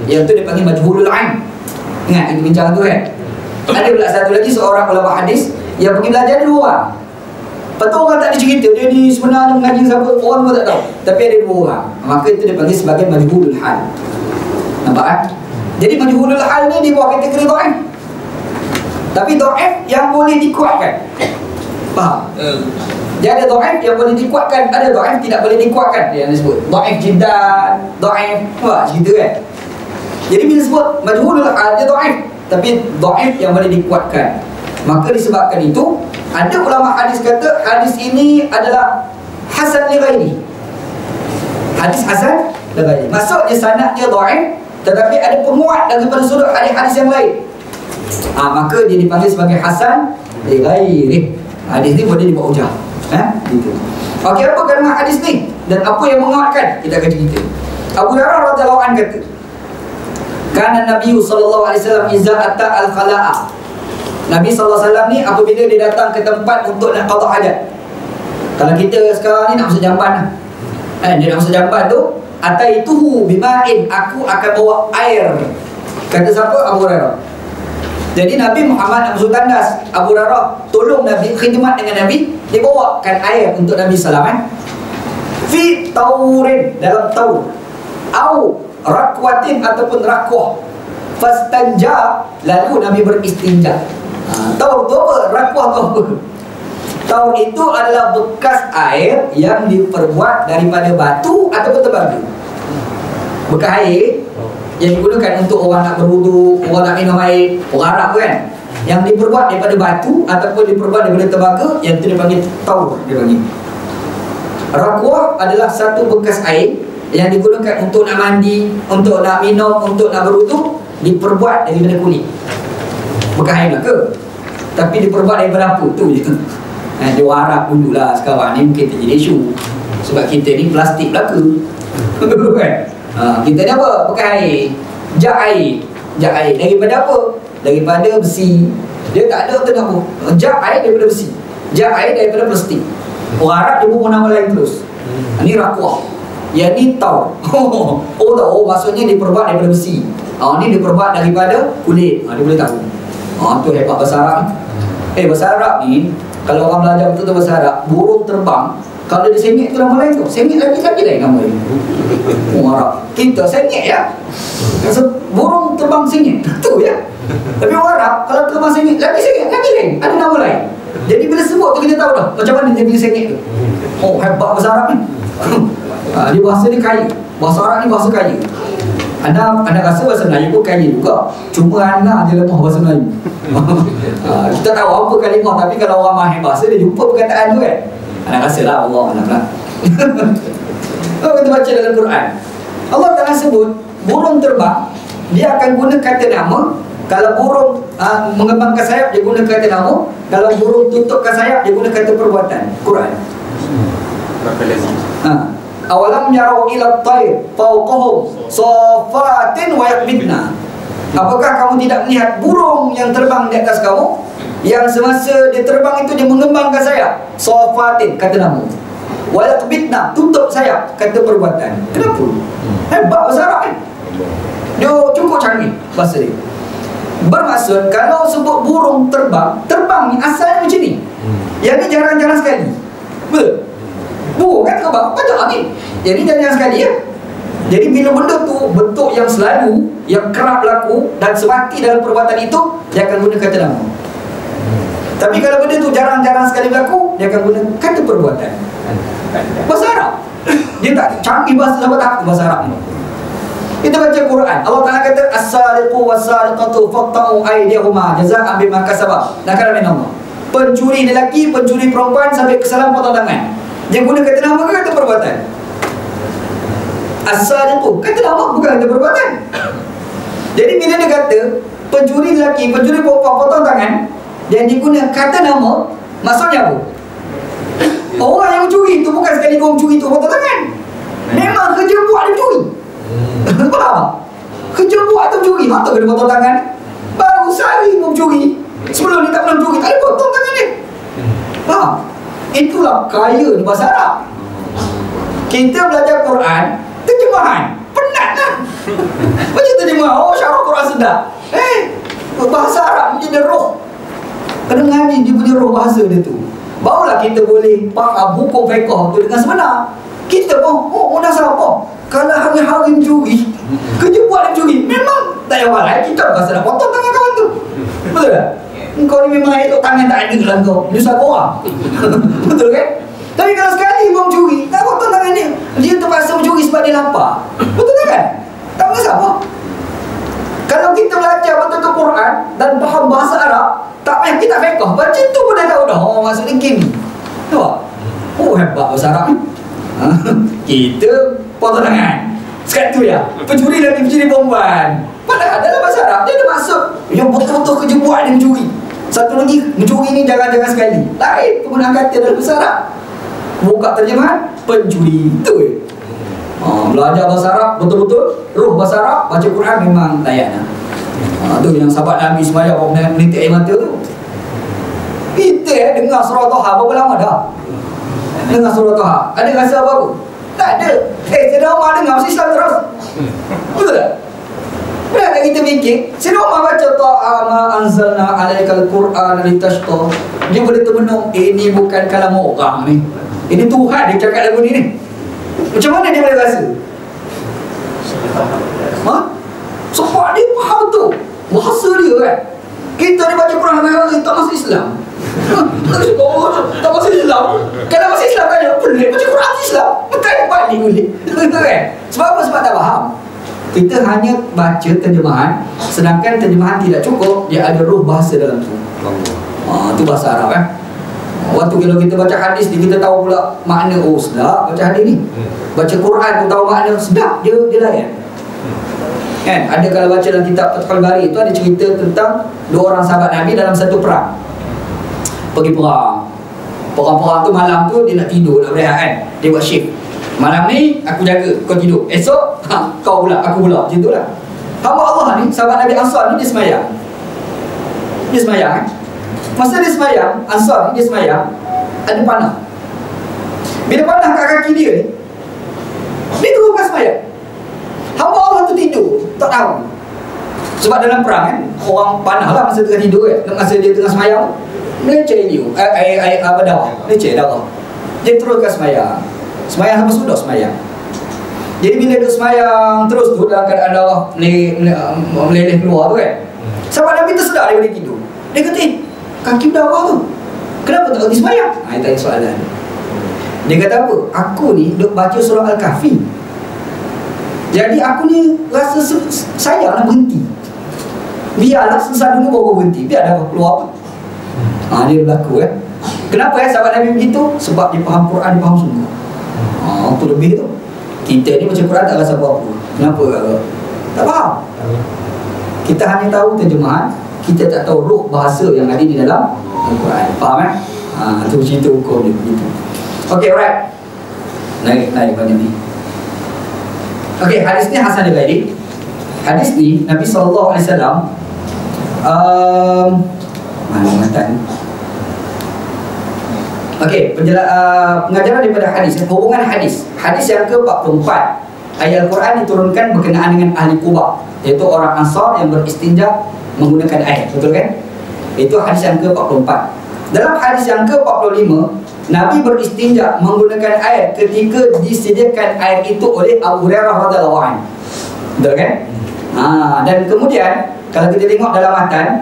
Yang tu dia panggil majhulul ain. Ingat kita bincang tu kan? Ada pula satu lagi seorang ulama hadis yang pergi belajar 2 orang. Lepas tu orang tak ada cerita dia ni sebenarnya mengaji siapa, orang pun tak tahu. Tapi ada 2 orang. Maka itu dia panggil sebagai majhulul hal. Nampak kan? Jadi majhulul hal ni di bawah kategori dhaif. Tapi dhaif yang boleh dikuatkan. Faham? Dia ada dhaif yang boleh dikuatkan, ada dhaif tidak boleh dikuatkan. Dia yang disebut dhaif jiddan, dhaif. Wah, cerita kan? Jadi bila sebut majhulul hal dia dhaif, tapi dhaif yang boleh dikuatkan. Maka disebabkan itu ada ulama hadis kata hadis ini adalah hasan li ghairi. Hadis hasan li ghairi. Maksudnya sanad dia dhaif tetapi ada penguat daripada sudut hadis-hadis yang lain. Maka dia dipanggil sebagai hasan li ghairi. Hadis ni boleh dibuat hujah. Gitu. Okey, apa kandungan hadis ni dan apa yang menguatkan? Kita akan cerita. Abu Hurairah radhiyallahu anhu kata, "Kana Nabi sallallahu alaihi wasallam iza ata al-khala'a." Nabi SAW ni apabila dia datang ke tempat untuk nak qada hajat. Kalau kita sekarang ni nak masuk jamban lah. Dia nak masuk jamban tu, ataituhu bima'in, aku akan bawa air. Kata siapa? Abu Hurairah. Jadi Nabi Muhammad nak masuk tandas, Abu Hurairah tolong Nabi, khidmat dengan Nabi, dia bawakan air untuk Nabi SAW. Fi taurin, dalam taur, au rakwatin ataupun rakwah. Fastanja, lalu Nabi beristinja. Taur tu apa? Rakwah tu apa? Taur itu adalah bekas air yang diperbuat daripada batu ataupun tembaga. Bekas air yang digunakan untuk orang nak berwudu, orang nak minum air, orang Arab kan, yang diperbuat daripada batu ataupun diperbuat daripada tembaga, yang itu dipanggil taur, dipanggil. Rakwah adalah satu bekas air yang digunakan untuk nak mandi, untuk nak minum, untuk nak berwudu, diperbuat daripada kulit. Bekas air lah ke? Tapi diperbuat daripada apa? Tu je. Dia orang Arab dululah, sekarang ni mungkin terjadi isu. Sebab kita ni plastik belaka. Kan? Kita ni apa? Bekas air. Jak air. Jak air daripada apa? Daripada besi. Dia tak ada tu apa. Jak air daripada besi. Jak air daripada plastik. Orang Arab dia pun nama lain terus. Ini rakwah. Yang ni taur. Oh, maksudnya diperbuat daripada besi. Ni diperbuat daripada kulit. Dia boleh tahu. Tu hebat bahasa Arab ni. Bahasa Arab ni, kalau orang belajar betul-betul bahasa Arab, burung terbang, kalau dia sengit tu nama lain tu. Sengit lagi lain nama dia. Orang Arab. Kita sengit ya. Burung terbang sengit. Tu ya. Tapi orang Arab, kalau terbang sengit lagi lain. Ada nama lain. Jadi bila sebut tu kita tahu dah macam mana dia bila sengit tu. Hebat bahasa Arab ni. Dia bahasa ni kaya. Bahasa Arab ni bahasa kaya. Anda rasa bahasa Melayu pun kaya juga. Cuma anda je lemah bahasa Melayu. Kita tahu apa kalimah, tapi kalau orang mahir bahasa, dia jumpa perkataan tu kan. Anda rasa lah Allah alam. Kita baca dalam Quran, Allah Ta'ala sebut burung terbang, dia akan guna kata nama. Kalau burung mengembangkan sayap, dia guna kata nama. Kalau burung tutupkan sayap, dia guna kata perbuatan. Quran. Awalam yarau ila at-tayr fawqahum safatin wa yaqbidna. Apakah kamu tidak melihat burung yang terbang di atas kamu, yang semasa dia terbang itu dia mengembangkan sayap? Safatin kata nama, wa yaqbidna tutup sayap kata perbuatan. Kenapa? Hebat bahasa Arab kan? Dia cukup canggih bahasa dia. Bermaksud kalau sebut burung terbang ni asalnya macam ni. Yang ni jarang-jarang sekali. Betul? Burung kan terbang banyak ni. Jadi jarang sekali ya. Jadi bila benda tu bentuk yang selalu, yang kerap berlaku dan semati dalam perbuatan itu, dia akan guna kata nama. Tapi kalau benda tu jarang-jarang sekali berlaku, dia akan guna kata perbuatan. Bahasa Arab. Dia tak canggih bahasa sampai tahap bahasa Arab ni. Kita baca Quran, Allah Ta'ala kata as-sariqu was-sariqatu faqta'u aydiyahuma jazaa'an bima kasaba. Nakal min Allah. Pencuri lelaki, pencuri perempuan sampai kesalahan potong tangan. Dia guna kata nama ke kata perbuatan? As-sariqu kata nama bukan kata perbuatan. Jadi bila dia kata pencuri lelaki, pencuri perempuan potong tangan, dan dia guna kata nama, maksudnya apa? Orang yang mencuri itu bukan sekali kau mencuri tu potong tangan. Memang kerja buat dia mencuri. Faham? Kerja buat tu mencuri, mata kena potong tangan. Baru sehari pun mencuri. Sebelum ni tak pernah mencuri, tak ada potong tangan dia. Faham? Itulah kaya di bahasa Arab. Kita belajar Quran, terjemahan penat lah. Macam terjemah, syarah Quran sedap. Bahasa Arab menjadi roh. Kena ngaji dia punya roh bahasa dia tu, barulah kita boleh faham hukum fiqh tu dengan sebenar. Kita pun, dasar apa? Kalau hari-hari mencuri, kerja buat dia mencuri, memang tak payah walai. Kita rasa nak potong tangan kawan tu. Betul tak? Kau ni memang elok tangan tak ada lah kau. Nyusah korang. Betul kan? Tapi kalau sekali mau mencuri, tak potong tangan dia. Dia terpaksa mencuri sebab dia lapar. Betul tak kan? Tak mengasah apa. Kalau kita belajar betul-betul Quran dan faham bahasa Arab, tak payah kita fiqh, baca tu pun dah tahu dah. Maksudnya gini. Nampak? Hebat bahasa Arab ni. Kita potong tangan. Sekarang tu ya, pencuri lagi pencuri perempuan. Padahal dalam bahasa Arab dia ada maksud yang betul-betul kerja buat dia mencuri. Satu lagi, mencuri ni jangan-jangan sekali. Lain penggunaan kata dalam bahasa Arab. Buka terjemahan, pencuri. Itu je. Belajar bahasa Arab betul-betul, roh bahasa Arab, baca Quran memang layak. Tu yang sahabat Nabi semaya orang menitik air mata tu. Kita dengar surah Taha berapa lama dah? Dengar surah Taha, ada rasa apa-apa? Tak ada. Sayyidina Umar dengar mesti Islam terus. Betul tak? Benar tak kita fikir? Sayyidina Umar baca Taha ma anzalna alaikal Qur'an litashqa. Dia boleh termenung, ini bukan kalam orang ni. Ini Tuhan dia cakap lagu ni. Macam mana dia boleh rasa? Sebab dia faham tu bahasa dia kan. Kita ni baca Quran hari-hari tak masuk Islam. Tak masuk Islam. Kalau masuk Islam tanya, pelik macam Quran Islam. Bukan balik kulit. Kan? Sebab apa? Sebab tak faham. Kita hanya baca terjemahan, sedangkan terjemahan tidak cukup, dia ada ruh bahasa dalam tu. Itu bahasa Arab kan. Waktu kalau kita baca hadis ni, kita tahu pula makna. Oh sedap baca hadis ni. Baca Quran tu tahu makna, sedap dia layan. Kan? Ada kalau baca dalam kitab Fathul Bari itu ada cerita tentang dua orang sahabat Nabi dalam satu perang. Pergi perang. Perang-perang tu malam tu dia nak tidur, nak berehat kan. Dia buat shift. Malam ni aku jaga, kau tidur. Esok kau pula, aku pula. Macam itulah. Hamba Allah ni, sahabat Nabi Ansar ni dia semayang. Dia semayang kan. Masa dia semayang, Ansar ni dia semayang, ada panah. Bila panah kat kaki dia ni, dia teruskan semayang. Hamba Allah tu tidur, tak tahu. Sebab dalam perang kan, orang panah lah masa tengah tidur kan. Masa dia tengah semayang, meleceh liu, air darah, meleceh darah. Dia teruskan semayang. Semayang sampai sudah semayang. Jadi bila dia semayang terus tu dalam keadaan darah meleleh keluar tu kan, sahabat Nabi tersedar daripada tidur. Dia kata, kaki berdarah tu, kenapa tak berhenti semayang? Dia tanya soalan. Dia kata apa? Aku ni duk baca surah Al-Kahfi. Jadi aku ni rasa sayang nak berhenti. Biarlah selesai dulu baru berhenti. Biar darah keluar pun. Dia berlaku kan. Kenapa sahabat Nabi begitu? Sebab dia faham Quran, dia faham sungguh. Itu lebih tu. Kita ni macam Quran tak rasa apa-apa. Kenapa? Tak faham. Kita hanya tahu terjemahan, kita tak tahu ruh bahasa yang ada di dalam Al-Quran. Faham kan? Itu cerita hukum dia begitu. Okay, alright. Naik banyak ni. Okay, hadis ni Hasan al-Ghairi. Hadis ni Nabi SAW mana matan? Okey, pengajaran daripada hadis, hubungan hadis. Hadis yang ke-44. Ayat Al-Quran diturunkan berkenaan dengan ahli Quba, iaitu orang Ansar yang beristinja menggunakan air. Betul kan? Itu hadis yang ke-44. Dalam hadis yang ke-45, Nabi beristinja menggunakan air ketika disediakan air itu oleh Abu Hurairah radhiyallahu anhu. Betul kan? Dan kemudian kalau kita tengok dalam matan,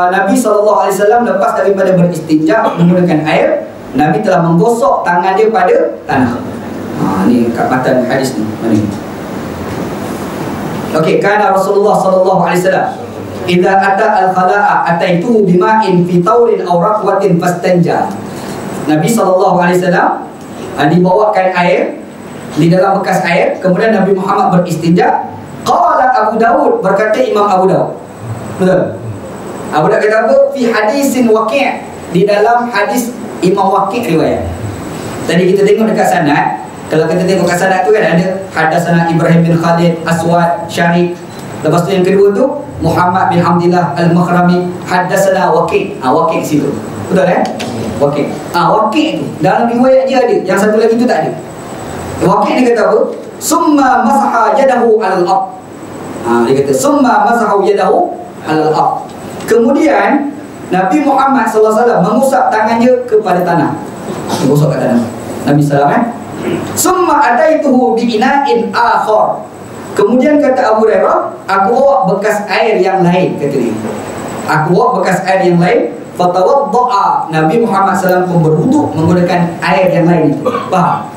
Nabi SAW lepas daripada beristinja menggunakan air, Nabi telah menggosok tangan dia pada tanah. Ni kat matan hadis ni. Mana ni? Okey, kana Rasulullah SAW idza ata al-khala'a ataitu bima'in fi taurin aw raqwatin fastanja. Nabi SAW dibawakan air di dalam bekas air, kemudian Nabi Muhammad beristinja. Qala Abu Dawud, berkata Imam Abu Dawud. Betul? Abu Dawud kata apa? Fi hadisin Waqi', di dalam hadis Imam Waqi' riwayat. Tadi kita tengok dekat sanad. Kalau kita tengok kat sanad tu kan ada hadatsana Ibrahim bin Khalid Aswad Syarif. Lepas tu yang kedua tu Muhammad bin Hamdillah Al-Makhrami hadatsana Waqi'. Waqi' situ. Betul kan? Waqi'. Waqi' tu dalam riwayat dia ada, yang satu lagi tu tak ada. Waqi' dia kata apa? Summa masaha yadahu 'alal ard. Dia kata summa masahu yadahu 'alal ard. Kemudian Nabi Muhammad SAW mengusap tangannya kepada tanah. Mengusap ke tanah. Nabi SAW summa ataituhu bi'ina'in akhar. Kemudian kata Abu Hurairah, aku bawa bekas air yang lain, kata dia. Aku bawa bekas air yang lain. Fatawadda'a. Nabi Muhammad SAW pun berwuduk menggunakan air yang lain itu. Faham?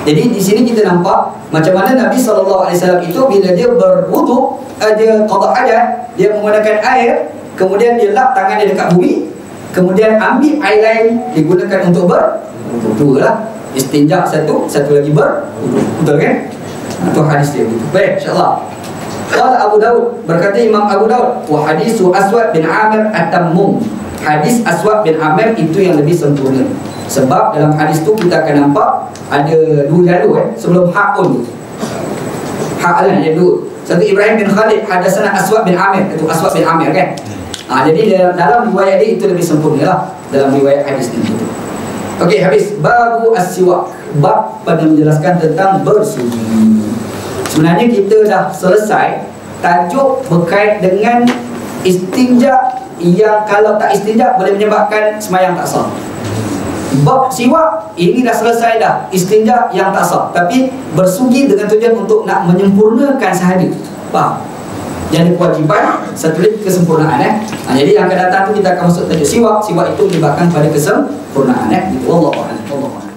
Jadi di sini kita nampak macam mana Nabi SAW itu bila dia berwuduk, dia qada hajat, dia menggunakan air, kemudian dia lap tangan dia dekat bumi, kemudian ambil air lain digunakan untuk berwuduk. Dua lah, istinja satu lagi berwuduk. Betul kan? Itu hadis dia begitu. Baik, insya-Allah. Qala Abu Dawud, berkata Imam Abu Dawud, wa hadisu Aswad bin Amir at-Tammum. Hadis Aswad bin Amir itu yang lebih sempurna. Sebab dalam hadis tu kita akan nampak ada dua jalur sebelum ha'un tu. Ha'al ada dua. Satu Ibrahim bin Khalid hadatsana Aswad bin Amir, itu Aswad bin Amir kan. Jadi dalam riwayat dia itu lebih sempurna lah dalam riwayat hadis ini. Okey, habis babu as-siwak, bab pada menjelaskan tentang bersuci. Sebenarnya kita dah selesai tajuk berkait dengan istinja yang kalau tak istinja boleh menyebabkan semayang tak sah. Bab siwak ini dah selesai dah, istinja yang tak sah, tapi bersuci dengan tujuan untuk nak menyempurnakan sahaja. Faham? Jadi kewajiban, satu lagi kesempurnaan jadi yang akan datang tu kita akan masuk tajuk siwak. Siwak itu menyebabkan pada kesempurnaan Wallahu a'lam.